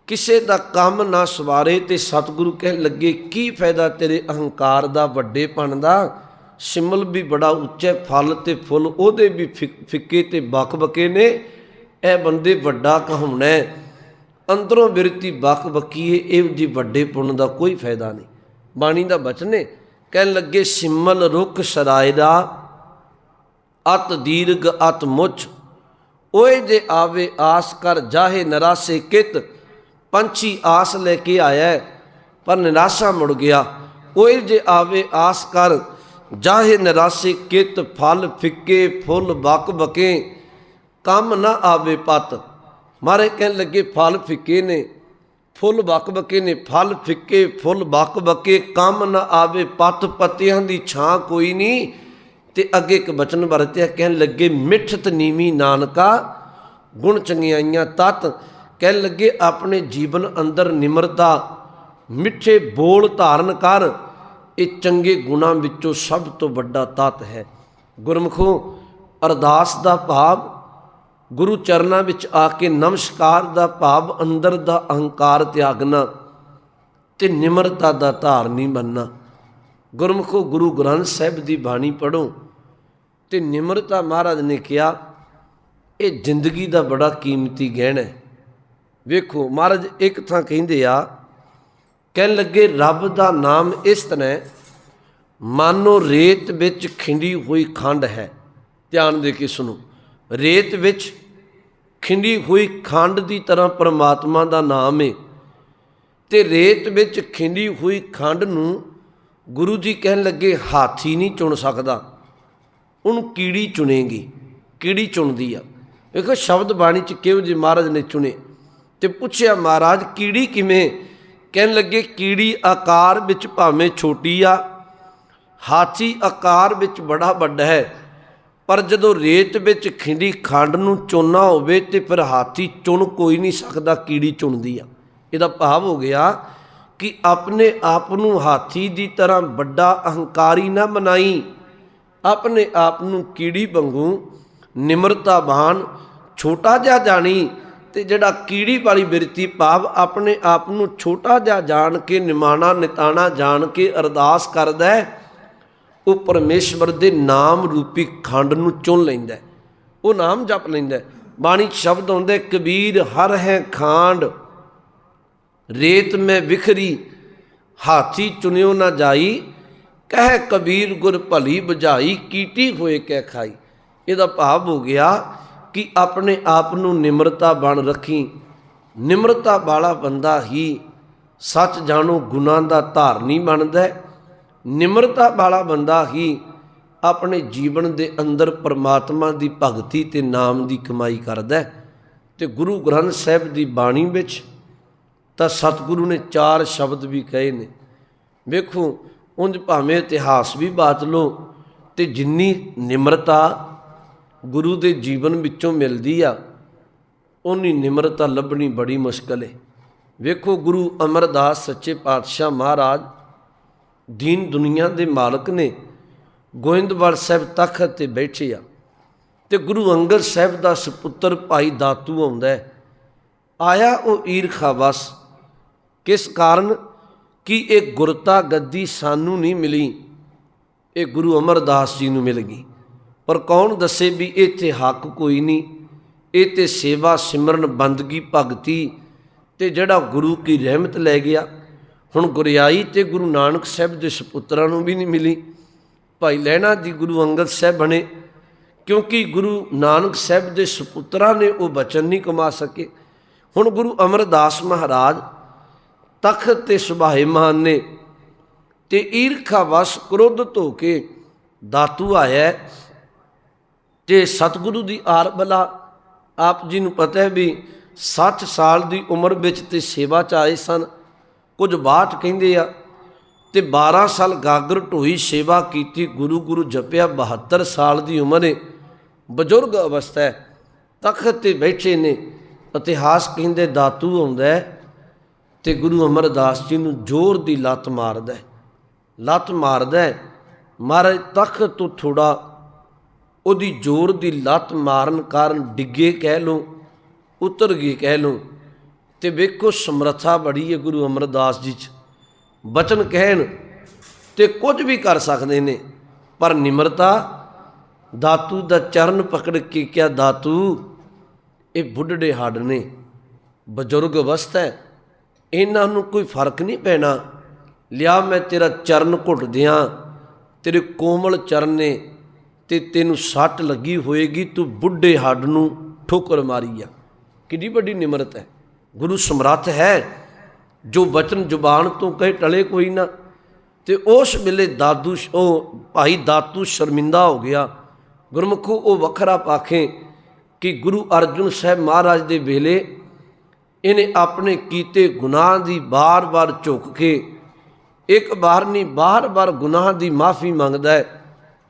ਕਿਸੇ ਦਾ ਕੰਮ ਨਾ ਸਵਾਰੇ। ਤੇ ਸਤਿਗੁਰੂ ਕਹਿਣ ਲੱਗੇ ਕੀ ਫਾਇਦਾ ਤੇਰੇ ਅਹੰਕਾਰ ਦਾ, ਵੱਡੇਪਣ ਦਾ। ਸਿਮਲ ਵੀ ਬੜਾ ਉੱਚਾ, ਫਲ ਤੇ ਫੁੱਲ ਉਹਦੇ ਵੀ ਫਿੱਕੇ ਤੇ ਬਕਬਕੇ ਨੇ। ਇਹ ਬੰਦੇ ਵੱਡਾ ਕਹਾਉਣਾ, ਅੰਦਰੋਂ ਬਿਰਤੀ ਬਕਬਕੀਏ, ਇਹ ਜੀ ਵੱਡੇ ਪੁੰਨ ਦਾ ਕੋਈ ਫਾਇਦਾ ਨਹੀਂ। ਬਾਣੀ ਦਾ ਬਚਨ ਨੇ। ਕਹਿਣ ਲੱਗੇ ਸਿਮਲ ਰੁੱਖ ਸਰਾਏ ਦਾ, ਅਤ ਦੀਰਘ ਅਤ ਮੁੱਛ। ਓਏ ਜੇ ਆਵੇ ਆਸ ਕਰ, ਜਾਹੇ ਨਿਰਾਸੇ ਕਿਤ। ਪੰਛੀ ਆਸ ਲੈ ਕੇ ਆਇਆ ਪਰ ਨਿਰਾਸ਼ਾ ਮੁੜ ਗਿਆ। ਓਏ ਜੇ ਆਵੇ ਆਸ ਕਰ, ਜਾਹੇ ਨਿਰਾਸੇ ਕਿਤ। ਫਲ ਫਿੱਕੇ ਫੁੱਲ ਬਕਬਕੇ, ਕੰਮ ਨਾ ਆਵੇ ਪਤ। ਮਾਰੇ ਕਹਿਣ ਲੱਗੇ ਫਲ ਫਿੱਕੇ ਨੇ, ਫੁੱਲ ਬਕਬਕੇ ਨੇ। ਫਲ ਫਿੱਕੇ ਫੁੱਲ ਬਕਬਕੇ, ਕੰਮ ਨਾ ਆਵੇ ਪਤ। ਪੱਤਿਆਂ ਦੀ ਛਾਂ ਕੋਈ ਨਹੀਂ। ਤੇ ਅੱਗੇ ਇੱਕ ਬਚਨ ਵਰਤਿਆ, ਕਹਿਣ ਲੱਗੇ ਮਿੱਠਤ ਨੀਵੀਂ ਨਾਨਕਾ, ਗੁਣ ਚੰਗਿਆਈਆਂ ਤਤ। ਕਹਿਣ ਲੱਗੇ ਆਪਣੇ ਜੀਵਨ ਅੰਦਰ ਨਿਮਰਤਾ, ਮਿੱਠੇ ਬੋਲ ਧਾਰਨ ਕਰ। ਇਹ ਚੰਗੇ ਗੁਣਾਂ ਵਿੱਚੋਂ ਸਭ ਤੋਂ ਵੱਡਾ ਤਤ ਹੈ। ਗੁਰਮੁਖੋਂ ਅਰਦਾਸ ਦਾ ਭਾਵ, ਗੁਰੂ ਚਰਨਾਂ ਵਿੱਚ ਆ ਕੇ ਨਮਸਕਾਰ ਦਾ ਭਾਵ, ਅੰਦਰ ਦਾ ਅਹੰਕਾਰ ਤਿਆਗਣਾ ਤੇ ਨਿਮਰਤਾ ਦਾ ਧਾਰਨੀ ਬਣਨਾ। ਗੁਰਮੁਖੋ ਗੁਰੂ ਗ੍ਰੰਥ ਸਾਹਿਬ ਦੀ ਬਾਣੀ ਪੜ੍ਹੋ ਤੇ ਨਿਮਰਤਾ ਮਹਾਰਾਜ ਨੇ ਕਿਹਾ ਇਹ ਜ਼ਿੰਦਗੀ ਦਾ ਬੜਾ ਕੀਮਤੀ ਗਹਿਣਾ ਹੈ। ਵੇਖੋ ਮਹਾਰਾਜ ਇੱਕ ਥਾਂ ਕਹਿੰਦੇ ਆ, ਕਹਿਣ ਲੱਗੇ ਰੱਬ ਦਾ ਨਾਮ ਇਸ ਤਰ੍ਹਾਂ ਮਾਨੋ ਰੇਤ ਵਿੱਚ ਖਿੰਡੀ ਹੋਈ ਖੰਡ ਹੈ। ਧਿਆਨ ਦੇ ਕੇ ਸੁਣੋ, ਰੇਤ ਵਿੱਚ ਖਿੰਡੀ ਹੋਈ ਖੰਡ ਦੀ ਤਰ੍ਹਾਂ ਪਰਮਾਤਮਾ ਦਾ ਨਾਮ ਹੈ। ਤੇ ਰੇਤ ਵਿੱਚ ਖਿੰਡੀ ਹੋਈ ਖੰਡ ਨੂੰ ਗੁਰੂ ਜੀ ਕਹਿਣ ਲੱਗੇ ਹਾਥੀ ਨਹੀਂ ਚੁਣ ਸਕਦਾ, ਉਹਨੂੰ ਕੀੜੀ ਚੁਣੇਗੀ। ਕੀੜੀ ਚੁਣਦੀ ਆ। ਵੇਖੋ ਸ਼ਬਦ ਬਾਣੀ 'ਚ ਕਿਹੋ ਜਿਹੇ ਮਹਾਰਾਜ ਨੇ ਚੁਣੇ। ਤੇ ਪੁੱਛਿਆ ਮਹਾਰਾਜ ਕੀੜੀ ਕਿਵੇਂ? ਕਹਿਣ ਲੱਗੇ ਕੀੜੀ ਆਕਾਰ ਵਿੱਚ ਭਾਵੇਂ ਛੋਟੀ ਆ, ਹਾਥੀ ਆਕਾਰ ਵਿੱਚ ਬੜਾ ਵੱਡਾ ਹੈ। ਪਰ ਜਦੋਂ ਰੇਤ ਵਿੱਚ ਖਿੰਡੀ ਖੰਡ ਨੂੰ ਚੁਣਨਾ ਹੋਵੇ ਤੇ ਫਿਰ ਹਾਥੀ ਚੁਣ ਕੋਈ ਨਹੀਂ ਸਕਦਾ, ਕੀੜੀ ਚੁਣਦੀ ਆ। ਇਹਦਾ ਭਾਵ ਹੋ ਗਿਆ ਕਿ ਆਪਣੇ ਆਪ ਨੂੰ ਹਾਥੀ ਦੀ ਤਰ੍ਹਾਂ ਵੱਡਾ ਅਹੰਕਾਰੀ ਨਾ ਬਣਾਈ, ਆਪਣੇ ਆਪ ਨੂੰ ਕੀੜੀ ਵਾਂਗੂ ਨਿਮਰਤਾਵਾਨ ਛੋਟਾ ਜਿਹਾ ਜਾਣੀ। ਤੇ ਜਿਹੜਾ ਕੀੜੀ ਵਾਲੀ ਬਿਰਤੀ ਭਾਵ ਆਪਣੇ ਆਪ ਨੂੰ ਛੋਟਾ ਜਿਹਾ ਜਾਣ ਕੇ, ਨਿਮਾਣਾ ਨਿਤਾਣਾ ਜਾਣ ਕੇ ਅਰਦਾਸ ਕਰਦਾ ਹੈ, ਉਹ ਪਰਮੇਸ਼ਵਰ ਦੇ ਨਾਮ ਰੂਪੀ ਖੰਡ ਨੂੰ ਚੁਣ ਲੈਂਦਾ, ਉਹ ਨਾਮ ਜਪ ਲੈਂਦਾ। ਬਾਣੀ ਸ਼ਬਦ ਆਉਂਦੇ ਕਬੀਰ ਹਰ ਹੈ ਖਾਂਡ, ਰੇਤ ਮੈਂ ਵਿਖਰੀ, ਹਾਥੀ ਚੁਣਿਓ ਨਾ ਜਾਈ। ਕਹਿ ਕਬੀਰ ਗੁਰ ਭਲੀ ਬੁਝਾਈ, ਕੀਟੀ ਹੋਏ ਕਹਿ ਖਾਈ। ਇਹਦਾ ਭਾਵ ਹੋ ਗਿਆ ਕਿ ਆਪਣੇ ਆਪ ਨੂੰ ਨਿਮਰਤਾ ਬਣ ਰੱਖੀ। ਨਿਮਰਤਾ ਵਾਲਾ ਬੰਦਾ ਹੀ ਸੱਚ ਜਾਣੋ ਗੁਣਾਂ ਦਾ ਧਾਰਨੀ ਬਣਦਾ। ਨਿਮਰਤਾ ਵਾਲਾ ਬੰਦਾ ਹੀ ਆਪਣੇ ਜੀਵਨ ਦੇ ਅੰਦਰ ਪਰਮਾਤਮਾ ਦੀ ਭਗਤੀ ਤੇ ਨਾਮ ਦੀ ਕਮਾਈ ਕਰਦਾ। ਤੇ ਗੁਰੂ ਗ੍ਰੰਥ ਸਾਹਿਬ ਦੀ ਬਾਣੀ ਵਿੱਚ ਤਾਂ ਸਤਿਗੁਰੂ ਨੇ 4 ਸ਼ਬਦ ਵੀ ਕਹੇ ਨੇ। ਵੇਖੋ ਉਂਝ ਭਾਵੇਂ ਇਤਿਹਾਸ ਵੀ ਬਾਤ ਲਓ ਤੇ ਜਿੰਨੀ ਨਿਮਰਤਾ ਗੁਰੂ ਦੇ ਜੀਵਨ ਵਿੱਚੋਂ ਮਿਲਦੀ ਆ, ਉਨੀ ਨਿਮਰਤਾ ਲੱਭਣੀ ਬੜੀ ਮੁਸ਼ਕਲ ਹੈ। ਵੇਖੋ ਗੁਰੂ ਅਮਰਦਾਸ ਸੱਚੇ ਪਾਤਸ਼ਾਹ ਮਹਾਰਾਜ ਦੀਨ ਦੁਨੀਆ ਦੇ ਮਾਲਕ ਨੇ, ਗੋਇੰਦਵਾਲ ਸਾਹਿਬ ਤਖਤ ਤੇ ਬੈਠੇ ਆ ਤੇ ਗੁਰੂ ਅੰਗਦ ਸਾਹਿਬ ਦਾ ਸੁਪੁੱਤਰ ਭਾਈ ਦਾਤੂ ਆਉਂਦਾ। ਆਇਆ ਉਹ ਈਰਖਾ ਵਸ, ਕਿਸ ਕਾਰਨ ਕਿ ਇਹ ਗੁਰਤਾ ਗੱਦੀ ਸਾਨੂੰ ਨਹੀਂ ਮਿਲੀ, ਇਹ ਗੁਰੂ ਅਮਰਦਾਸ ਜੀ ਨੂੰ ਮਿਲ ਗਈ। ਪਰ ਕੌਣ ਦੱਸੇ ਵੀ ਇੱਥੇ ਹੱਕ ਕੋਈ ਨਹੀਂ, ਇਹ ਤੇ ਸੇਵਾ ਸਿਮਰਨ ਬੰਦਗੀ ਭਗਤੀ ਤੇ ਜਿਹੜਾ ਗੁਰੂ ਕੀ ਰਹਿਮਤ ਲੈ ਗਿਆ। ਹੁਣ ਗੁਰਿਆਈ ਤੇ ਗੁਰੂ ਨਾਨਕ ਸਾਹਿਬ ਦੇ ਸੁਪੁੱਤਰਾਂ ਨੂੰ ਵੀ ਨਹੀਂ ਮਿਲੀ। ਭਾਈ ਲਹਿਣਾ ਜੀ ਗੁਰੂ ਅੰਗਦ ਸਾਹਿਬ ਬਣੇ ਕਿਉਂਕਿ ਗੁਰੂ ਨਾਨਕ ਸਾਹਿਬ ਦੇ ਸੁਪੁੱਤਰਾਂ ਨੇ ਉਹ ਬਚਨ ਨਹੀਂ ਕਮਾ ਸਕੇ। ਹੁਣ ਗੁਰੂ ਅਮਰਦਾਸ ਮਹਾਰਾਜ ਤਖਤ ਤੇ ਸੁਭਾਏਮਾਨ ਨੇ ਤੇ ਈਰਖਾ ਵਸ ਕ੍ਰੋਧ ਧੋ ਕੇ ਦਾਤੂ ਆਇਆ ਤੇ ਸਤਿਗੁਰੂ ਦੀ ਆਰਬਲਾ ਆਪ ਜੀ ਨੂੰ ਪਤਾ ਹੈ ਵੀ 60 ਸਾਲ ਦੀ ਉਮਰ ਵਿੱਚ ਤੇ ਸੇਵਾ 'ਚ ਆਏ ਸਨ। ਕੁਝ 62 ਕਹਿੰਦੇ ਆ ਤੇ 12 ਸਾਲ ਗਾਗਰ ਢੋਈ ਸੇਵਾ ਕੀਤੀ, ਗੁਰੂ ਜਪਿਆ। 72 ਸਾਲ ਦੀ ਉਮਰ ਹੈ, ਬਜ਼ੁਰਗ ਅਵਸਥਾ ਹੈ, ਤਖਤ ਤੇ ਬੈਠੇ ਨੇ। ਇਤਿਹਾਸ ਕਹਿੰਦੇ ਦਾਤੂ ਆਉਂਦਾ ਤੇ ਗੁਰੂ ਅਮਰਦਾਸ ਜੀ ਨੂੰ ਜ਼ੋਰ ਦੀ ਲੱਤ ਮਾਰਦਾ। ਮਹਾਰਾਜ ਤਖਤ ਤੋਂ ਥੋੜਾ ਉਹਦੀ ਜ਼ੋਰ ਦੀ ਲੱਤ ਮਾਰਨ ਕਾਰਨ ਡਿੱਗੇ ਕਹਿ ਲਓ, ਉਤਰ ਗਏ ਕਹਿ ਲਓ। ਤੇ ਵੇਖੋ ਸਮਰੱਥਾ ਬੜੀ ਹੈ ਗੁਰੂ ਅਮਰਦਾਸ ਜੀ 'ਚ। ਬਚਨ ਕਹਿਣ ਤੇ ਕੁਝ ਵੀ ਕਰ ਸਕਦੇ ਨੇ, ਪਰ ਨਿਮਰਤਾ। ਦਾਤੂ ਦਾ ਚਰਨ ਪਕੜ ਕੇ ਕਿਹਾ, ਦਾਤੂ ਇਹ ਬੁੱਢੜੇ ਹੱਡ ਨੇ, ਬਜ਼ੁਰਗ ਅਵਸਥਾ ਹੈ, ਇਹਨਾਂ ਨੂੰ ਕੋਈ ਫਰਕ ਨਹੀਂ ਪੈਣਾ। ਲਿਆ ਮੈਂ ਤੇਰਾ ਚਰਨ ਘੁੱਟ ਦਿਆਂ, ਤੇਰੇ ਕੋਮਲ ਚਰਨ ਨੇ ਤੇ ਤੈਨੂੰ ਸੱਟ ਲੱਗੀ ਹੋਏਗੀ, ਤੂੰ ਬੁੱਢੇ ਹੱਡ ਨੂੰ ਠੋਕਰ ਮਾਰੀ ਆ। ਕਿੰਨੀ ਵੱਡੀ ਨਿਮਰਤ ਹੈ। ਗੁਰੂ ਸਮਰੱਥ ਹੈ, ਜੋ ਬਚਨ ਜ਼ੁਬਾਨ ਤੋਂ ਕਹੇ ਟਲੇ ਕੋਈ ਨਾ। ਤੇ ਉਸ ਵੇਲੇ ਉਹ ਭਾਈ ਦਾਤੂ ਸ਼ਰਮਿੰਦਾ ਹੋ ਗਿਆ। ਗੁਰਮੁਖੋ ਉਹ ਵੱਖਰਾ ਪਾਖੇ ਕਿ ਗੁਰੂ ਅਰਜਨ ਸਾਹਿਬ ਮਹਾਰਾਜ ਦੇ ਵੇਲੇ ਇਹਨੇ ਆਪਣੇ ਕੀਤੇ ਗੁਨਾਹ ਦੀ ਬਾਰ-ਬਾਰ ਝੁਕ ਕੇ, ਇੱਕ ਵਾਰ ਨਹੀਂ ਬਾਰ-ਬਾਰ ਗੁਨਾਹ ਦੀ ਮਾਫੀ ਮੰਗਦਾ ਹੈ।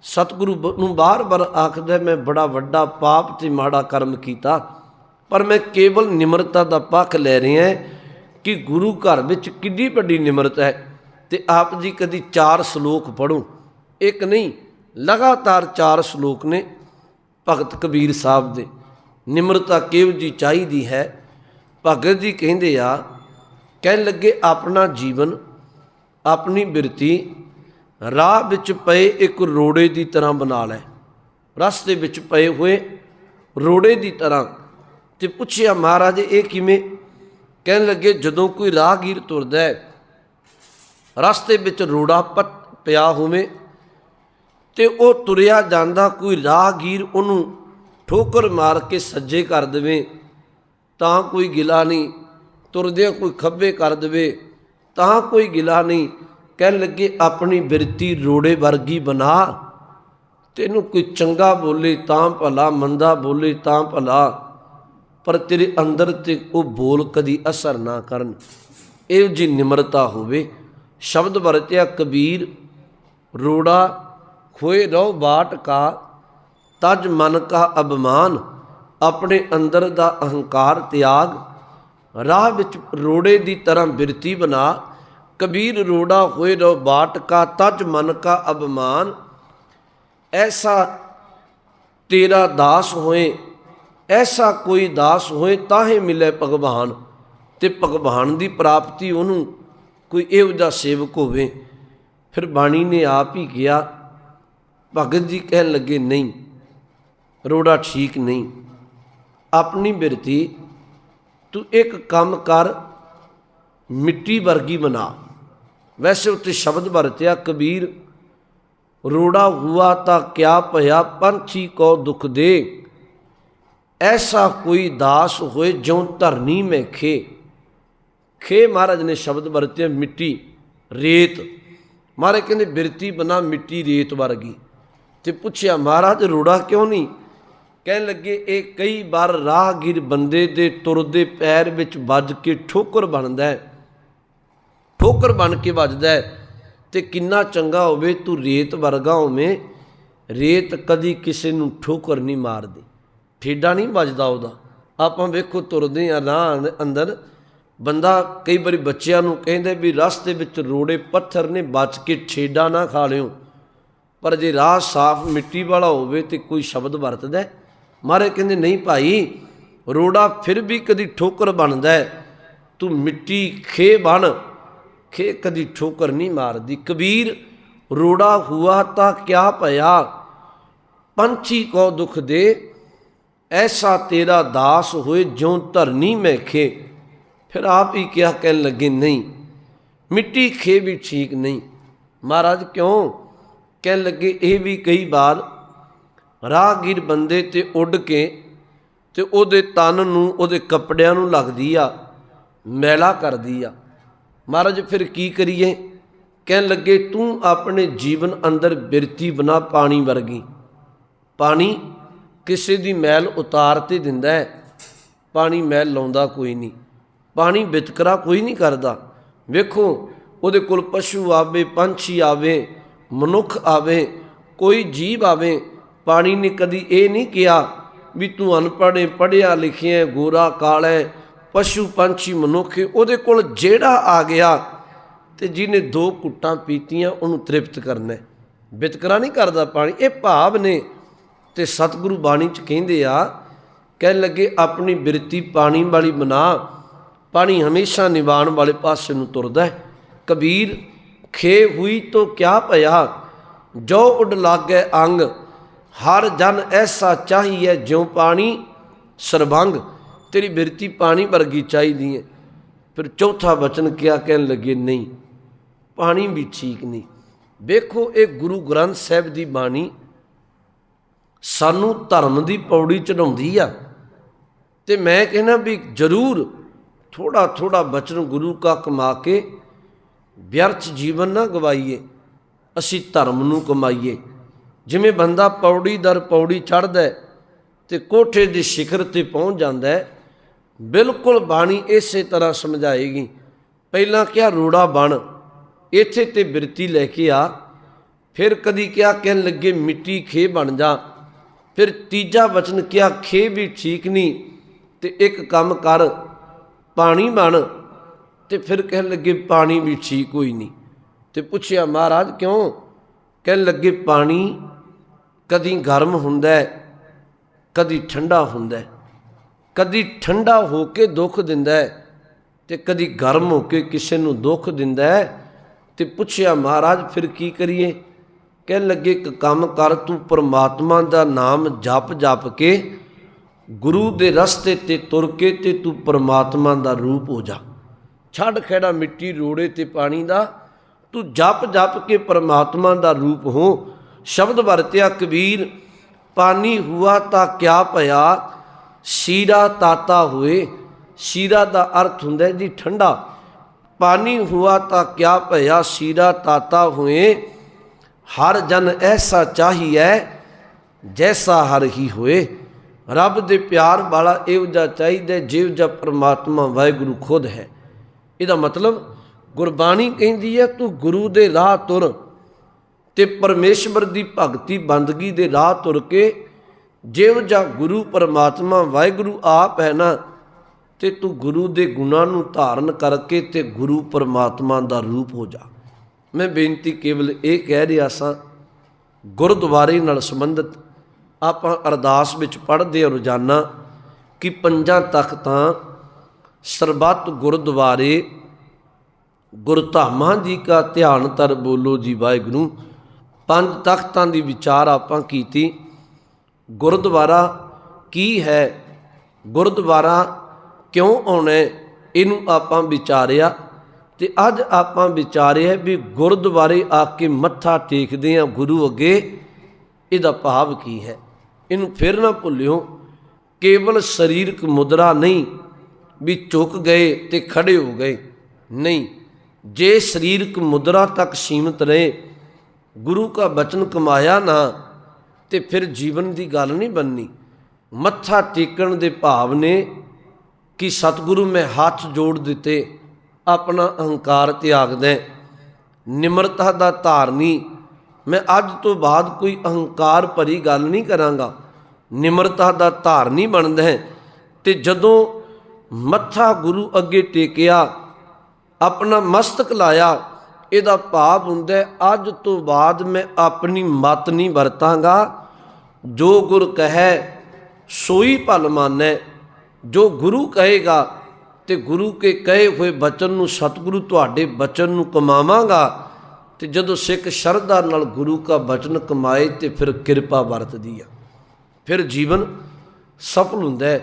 ਸਤਿਗੁਰੂ ਨੂੰ ਬਾਰ-ਬਾਰ ਆਖਦਾ, ਮੈਂ ਬੜਾ ਵੱਡਾ ਪਾਪ ਤੇ ਮਾੜਾ ਕਰਮ ਕੀਤਾ, ਪਰ ਮੈਂ ਕੇਵਲ ਨਿਮਰਤਾ ਦਾ ਪੱਖ ਲੈ ਰਿਹਾ ਕਿ ਗੁਰੂ ਘਰ ਵਿੱਚ ਕਿੰਨੀ ਵੱਡੀ ਨਿਮਰਤਾ ਹੈ। ਤੇ ਆਪ ਜੀ ਕਦੀ 4 ਸ਼ਲੋਕ ਪੜ੍ਹੋ, ਇੱਕ ਨਹੀਂ ਲਗਾਤਾਰ 4 ਸ਼ਲੋਕ ਨੇ ਭਗਤ ਕਬੀਰ ਸਾਹਿਬ ਦੇ। ਨਿਮਰਤਾ ਕਿਹੋ ਜਿਹੀ ਚਾਹੀਦੀ ਹੈ। ਭਗਤ ਜੀ ਕਹਿੰਦੇ ਆ, ਕਹਿਣ ਲੱਗੇ ਆਪਣਾ ਜੀਵਨ, ਆਪਣੀ ਬਿਰਤੀ ਰਾਹ ਵਿੱਚ ਪਏ ਇੱਕ ਰੋੜੇ ਦੀ ਤਰ੍ਹਾਂ ਬਣਾ ਲੈ। ਰਸਤੇ ਵਿੱਚ ਪਏ ਹੋਏ ਰੋੜੇ ਦੀ ਤਰ੍ਹਾਂ। ਤੇ ਪੁੱਛਿਆ, ਮਹਾਰਾਜ ਇਹ ਕਿਵੇਂ? ਕਹਿਣ ਲੱਗੇ, ਜਦੋਂ ਕੋਈ ਰਾਹਗੀਰ ਤੁਰਦਾ ਹੈ, ਰਸਤੇ ਵਿੱਚ ਰੋੜਾ ਪਿਆ ਹੋਵੇ ਤੇ ਉਹ ਤੁਰਿਆ ਜਾਂਦਾ, ਕੋਈ ਰਾਹਗੀਰ ਉਹਨੂੰ ਠੋਕਰ ਮਾਰ ਕੇ ਸੱਜੇ ਕਰ ਦੇਵੇ ਤਾਂ ਕੋਈ ਗਿਲਾ ਨਹੀਂ, ਤੁਰਦਿਆਂ ਕੋਈ ਖੱਬੇ ਕਰ ਦੇਵੇ ਤਾਂ ਕੋਈ ਗਿਲਾ ਨਹੀਂ। ਕਹਿਣ ਲੱਗੇ ਆਪਣੀ ਬਿਰਤੀ ਰੋੜੇ ਵਰਗੀ ਬਣਾ, ਤੈਨੂੰ ਕੋਈ ਚੰਗਾ ਬੋਲੇ ਤਾਂ ਭਲਾ, ਮੰਦਾ ਬੋਲੇ ਤਾਂ ਭਲਾ, ਪਰ ਤੇਰੇ ਅੰਦਰ ਤੇ ਉਹ ਬੋਲ ਕਦੀ ਅਸਰ ਨਾ ਕਰਨ। ਇਹੋ ਜਿਹੀ ਨਿਮਰਤਾ ਹੋਵੇ। ਸ਼ਬਦ ਵਰਤਿਆ ਕਬੀਰ, ਰੋੜਾ ਖੋਏ ਰਹੋ ਬਾਟ ਕਾ, ਤਜ ਮਨ ਕਾ ਅਭਿਮਾਨ। ਆਪਣੇ ਅੰਦਰ ਦਾ ਅਹੰਕਾਰ ਤਿਆਗ, ਰਾਹ ਵਿੱਚ ਰੋੜੇ ਦੀ ਤਰ੍ਹਾਂ ਬਿਰਤੀ ਬਣਾ। ਕਬੀਰ ਰੋੜਾ ਹੋਏ ਰਹੋ ਬਾਟ ਕਾ, ਤਜ ਮਨ ਕਾ ਅਭਿਮਾਨ। ਐਸਾ ਤੇਰਾ ਦਾਸ ਹੋਏ, ਐਸਾ ਕੋਈ ਦਾਸ ਹੋਏ ਤਾਹੇ ਮਿਲੇ ਭਗਵਾਨ। ਤੇ ਭਗਵਾਨ ਦੀ ਪ੍ਰਾਪਤੀ ਉਹਨੂੰ ਕੋਈ ਇਹੋ ਜਿਹਾ ਸੇਵਕ ਹੋਵੇ। ਫਿਰ ਬਾਣੀ ਨੇ ਆਪ ਹੀ ਕਿਹਾ, ਭਗਤ ਜੀ ਕਹਿਣ ਲੱਗੇ, ਨਹੀਂ ਰੋੜਾ ਠੀਕ ਨਹੀਂ। ਆਪਣੀ ਬਿਰਤੀ ਤੂੰ ਇੱਕ ਕੰਮ ਕਰ, ਮਿੱਟੀ ਵਰਗੀ ਬਣਾ। ਵੈਸੇ ਉੱਤੇ ਸ਼ਬਦ ਵਰਤਿਆ ਕਬੀਰ, ਰੋੜਾ ਹੁਆ ਤਾਂ ਕਿਆ ਭਇਆ, ਪੰਛੀ ਕੋ ਦੁੱਖ ਦੇ। ਐਸਾ ਕੋਈ ਦਾਸ ਹੋਏ ਜਿਉਂ ਧਰਨੀ ਮੈਂ ਖੇ। ਖੇ ਮਹਾਰਾਜ ਨੇ ਸ਼ਬਦ ਵਰਤਿਆ, ਮਿੱਟੀ, ਰੇਤ। ਮਹਾਰਾਜ ਕਹਿੰਦੇ ਬਿਰਤੀ ਬਣਾ ਮਿੱਟੀ ਰੇਤ ਵਰਗੀ। ਤੇ ਪੁੱਛਿਆ, ਮਹਾਰਾਜ ਰੋੜਾ ਕਿਉਂ ਨਹੀਂ? ਕਹਿਣ ਲੱਗੇ, ਇਹ ਕਈ ਵਾਰ ਰਾਹਗੀਰ ਬੰਦੇ ਦੇ ਤੁਰਦੇ ਪੈਰ ਵਿੱਚ ਵੱਜ ਕੇ ਠੋਕਰ ਬਣਦਾ ਹੈ, ਠੋਕਰ ਬਣ ਕੇ ਵੱਜਦਾ ਹੈ। ਤੇ ਕਿੰਨਾ ਚੰਗਾ ਹੋਵੇ ਤੂੰ ਰੇਤ ਵਰਗਾ ਹੋਵੇਂ। ਰੇਤ ਕਦੀ ਕਿਸੇ ਨੂੰ ਠੋਕਰ ਨਹੀਂ ਮਾਰਦੀ, ਠੇਡਾ ਨਹੀਂ ਵੱਜਦਾ ਉਹਦਾ। ਆਪਾਂ ਵੇਖੋ ਤੁਰਦੇ ਆ ਰਾਹ ਅੰਦਰ, ਬੰਦਾ ਕਈ ਵਾਰੀ ਬੱਚਿਆਂ ਨੂੰ ਕਹਿੰਦੇ ਵੀ ਰਸਤੇ ਵਿੱਚ ਰੋੜੇ ਪੱਥਰ ਨੇ, ਬਚ ਕੇ ਠੇਡਾ ਨਾ ਖਾ ਲਿਓ। ਪਰ ਜੇ ਰਾਹ ਸਾਫ਼ ਮਿੱਟੀ ਵਾਲਾ ਹੋਵੇ ਤੇ ਕੋਈ ਸ਼ਬਦ ਵਰਤਦਾ। ਮਹਾਰਾਜ ਕਹਿੰਦੇ ਨਹੀਂ ਭਾਈ, ਰੋੜਾ ਫਿਰ ਵੀ ਕਦੀ ਠੋਕਰ ਬਣਦਾ ਹੈ, ਤੂੰ ਮਿੱਟੀ ਖੇ ਬਣ। ਖੇ ਕਦੀ ਠੋਕਰ ਨਹੀਂ ਮਾਰਦੀ। ਕਬੀਰ ਰੋੜਾ ਹੁਆ ਤਾਂ ਕਿਆ ਭਇਆ, ਪੰਛੀ ਕੋ ਦੁੱਖ ਦੇ। ਐਸਾ ਤੇਰਾ ਦਾਸ ਹੋਏ ਜਿਉਂ ਧਰਨੀ ਮੈਂ ਖੇ। ਫਿਰ ਆਪ ਹੀ ਕਿਹਾ, ਕਹਿਣ ਲੱਗੇ ਨਹੀਂ ਮਿੱਟੀ ਖੇ ਵੀ ਠੀਕ ਨਹੀਂ। ਮਹਾਰਾਜ ਕਿਉਂ? ਕਹਿਣ ਲੱਗੇ ਇਹ ਵੀ ਕਈ ਵਾਰ ਰਾਹਗੀਰ ਬੰਦੇ ਤੇ ਉੱਡ ਕੇ ਤੇ ਉਹਦੇ ਤਨ ਨੂੰ, ਉਹਦੇ ਕੱਪੜਿਆਂ ਨੂੰ ਲੱਗਦੀ ਆ, ਮੈਲਾ ਕਰਦੀ ਆ। ਮਹਾਰਾਜ ਫਿਰ ਕੀ ਕਰੀਏ? ਕਹਿਣ ਲੱਗੇ ਤੂੰ ਆਪਣੇ ਜੀਵਨ ਅੰਦਰ ਬਿਰਤੀ ਬਣਾ ਪਾਣੀ ਵਰਗੀ। ਪਾਣੀ ਕਿਸੇ ਦੀ ਮੈਲ ਉਤਾਰ ਤੇ ਦਿੰਦਾ ਹੈ, ਪਾਣੀ ਮੈਲ ਲਾਉਂਦਾ ਕੋਈ ਨਹੀਂ। ਪਾਣੀ ਵਿਤਕਰਾ ਕੋਈ ਨਹੀਂ ਕਰਦਾ। ਵੇਖੋ ਉਹਦੇ ਕੋਲ ਪਸ਼ੂ ਆਵੇ, ਪੰਛੀ ਆਵੇ, ਮਨੁੱਖ ਆਵੇ, ਕੋਈ ਜੀਵ ਆਵੇ, ਪਾਣੀ ਨੇ ਕਦੀ ਇਹ ਨਹੀਂ ਕਿਹਾ ਵੀ ਤੂੰ ਅਨਪੜ੍ਹ ਹੈ, ਪੜ੍ਹਿਆ ਲਿਖਿਆ, ਗੋਰਾ ਕਾਲਾ, ਪਸ਼ੂ ਪੰਛੀ ਮਨੁੱਖ। ਉਹਦੇ ਕੋਲ ਜਿਹੜਾ ਆ ਗਿਆ ਤੇ ਜਿਹਨੇ 2 ਘੁੱਟਾਂ ਪੀਤੀਆਂ ਉਹਨੂੰ ਤ੍ਰਿਪਤ ਕਰਨਾ, ਵਿਤਕਰਾ ਨਹੀਂ ਕਰਦਾ ਪਾਣੀ। ਇਹ ਭਾਵ ਨੇ। ਤੇ ਸਤਿਗੁਰੂ ਬਾਣੀ 'ਚ ਕਹਿੰਦੇ ਆ, ਕਹਿਣ ਲੱਗੇ ਆਪਣੀ ਬਿਰਤੀ ਪਾਣੀ ਵਾਲੀ ਬਣਾ। पानी हमेशा निभाण वाले पासे नूं तुरदा है। कबीर खे हुई तो क्या भया, जो उड लागै अंग, हर जन ऐसा चाहिए ज्यों पानी सरभंग। तेरी बिरती पानी वर्गी चाहिदी है। फिर चौथा वचन क्या कहन लगे, नहीं पानी भी ठीक नहीं। वेखो ये गुरु ग्रंथ साहिब की बाणी सानू धर्म की पौड़ी चढ़ाउंदी आ, ते मैं कहना भी जरूर थोड़ा थोड़ा वचन गुरु का कमा के व्यर्थ जीवन ना गवाईए, असी धर्म नूं कमाईए। जिमें बंदा पौड़ी दर पौड़ी चढ़दा है ते कोठे दी शिखर ते पहुँच जाता है, बिल्कुल बाणी इस तरह समझाएगी। पहला क्या रोड़ा बन इत्थे ते बिरती लैके आ, फिर कदी क्या कहन लगे मिट्टी खे बन जा, फिर तीजा वचन क्या खे भी ठीक नहीं ते एक काम कर पानी बन, ते फिर कहन लगे पानी भी ठीक कोई नहीं। ते पुछया महाराज क्यों? कहन लगे पानी कदी गर्म हुंदा है, कदी ठंडा हुंदा है, कदी ठंडा होके दुख दिंदा है ते कदी गर्म होके किसी नूं दुख दिंदा है। ते पुछया महाराज फिर की करिए? कहन लगे एक काम कर, तू परमात्मा दा नाम जप जप के गुरु दे रस्ते ते तुर के ते तू परमात्मा दा रूप हो जा। छड़ खैड़ा मिट्टी रोड़े ते पानी दा, तू जप जप के परमात्मा दा रूप हो। शब्द वरत्या कबीर, पानी हुआ ता क्या भया, शीरा ताता हुए। शीरा दा अर्थ हुंदा है जी ठंडा। पानी हुआ ता क्या भया, शीरा ताता हुए। हर जन ऐसा चाहिए जैसा हर ही होए। रब दे प्यार वाला इहो जिहा चाहिए जिहो जिहा परमात्मा वाहिगुरू खुद है। इहदा मतलब गुरबाणी कहती है तू गुरु दे राह तुर ते परमेश्वर की भगती बंदगी दे राह तुर के जिहो जिहा गुरु परमात्मा वाहिगुरू आप है ना, ते तू गुरु दे गुणां नूं धारण करके ते गुरु परमात्मा दा रूप हो जा। मैं बेनती केवल ये कह रहा सा, गुरुद्वारे नाल संबंधित आपां अरदास विच पढ़दे रोजाना कि 5 तख्तां सरबत गुरुद्वारे गुरधामां जी का ध्यान तर बोलो जी वाहिगुरू। 5 तख्तां दी विचार आपां कीती। गुरुद्वारा की है, गुरुद्वारा क्यों आउणा, इनू आपां विचारिया ते अज आपां विचारिया भी गुरुद्वारे आके मत्था टेकदे आ गुरु अगे, इहदा भाव की है। इनू फिर ना भुल्लिओ, केवल शरीरक मुद्रा नहीं भी झुक गए ते खड़े हो गए, नहीं। जे शरीरक मुद्रा तक सीमित रहे, गुरु का बचन कमाया ना, ते फिर जीवन की गल नहीं बननी। मत्था टेकण दे भाव ने कि सतगुरु मैं हाथ जोड़ दिते, अपना अहंकार त्याग दें, निमरता दा धारनी। मैं अज तो बाद कोई अहंकार भरी गल नहीं करांगा, निमरता दा धारनी बनदा है। ते जदों मत्था गुरु अगे टेकिया, अपना मस्तक लाया, इहदा भाव हुंदा है अज तो बाद मैं अपनी मत नहीं वरतांगा, जो गुर कहे सोई भल मानै। जो गुरु कहेगा ते गुरु के कहे हुए बचन नूं सतगुरु तुहाडे बचन नूं कमावांगा। ते जदों सिख शरधा नाल गुरु का बचन कमाए ते फिर किरपा वरतदी आ, फिर जीवन सफल हुंदा है।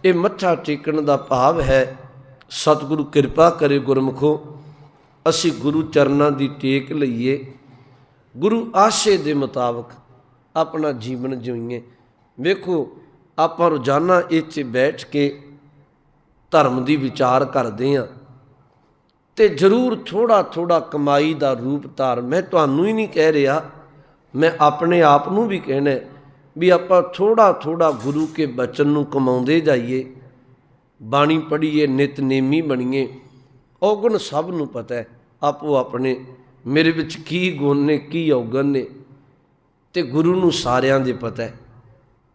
ये मत्था टेकण दा भाव है। सतगुरु किरपा करे गुरमुखो, असी गुरु चरनां दी टेक लईए, गुरु आशे दे मुताबक अपना जीवन जीईए। वेखो आपां रोज़ाना इत्थे बैठ के धर्म की विचार करते हैं, तो जरूर थोड़ा थोड़ा कमाई का रूप धार। मैं तुहानू ही नहीं कह रहा, मैं अपने आप नूं भी कहना भी आपां थोड़ा थोड़ा गुरु के बचन नूं कमाउंदे जाइए, बाणी पढ़ीए, नितनेमी बनीए। औगण सब नूं पता है आपो अपने, मेरे विच की गुण ने की औगण ने, ते गुरु नूं सारियां दे पता है।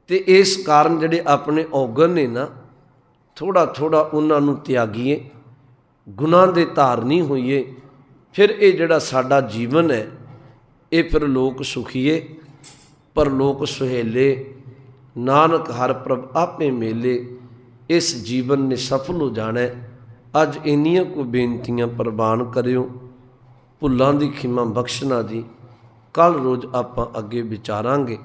ते इस कारण जिहड़े अपने औगण ने ना, थोड़ा थोड़ा उन्होंने त्यागीए, गुनाह दे धारनी होईए। फिर ये जिहड़ा साडा जीवन है, ये फिर लोक सुखीए पर लोक सुहेले। नानक हर प्रभ आपे मेले, इस जीवन ने सफल हो जाना है। ਅੱਜ ਇੰਨੀਆਂ ਕੋ ਬੇਨਤੀਆਂ ਪ੍ਰਵਾਨ ਕਰਿਓ। ਭੁੱਲਾਂ ਦੀ ਖਿਮਾ ਬਖਸ਼ਣਾ ਜੀ। ਕੱਲ੍ਹ ਰੋਜ਼ ਆਪਾਂ ਅੱਗੇ ਵਿਚਾਰਾਂਗੇ।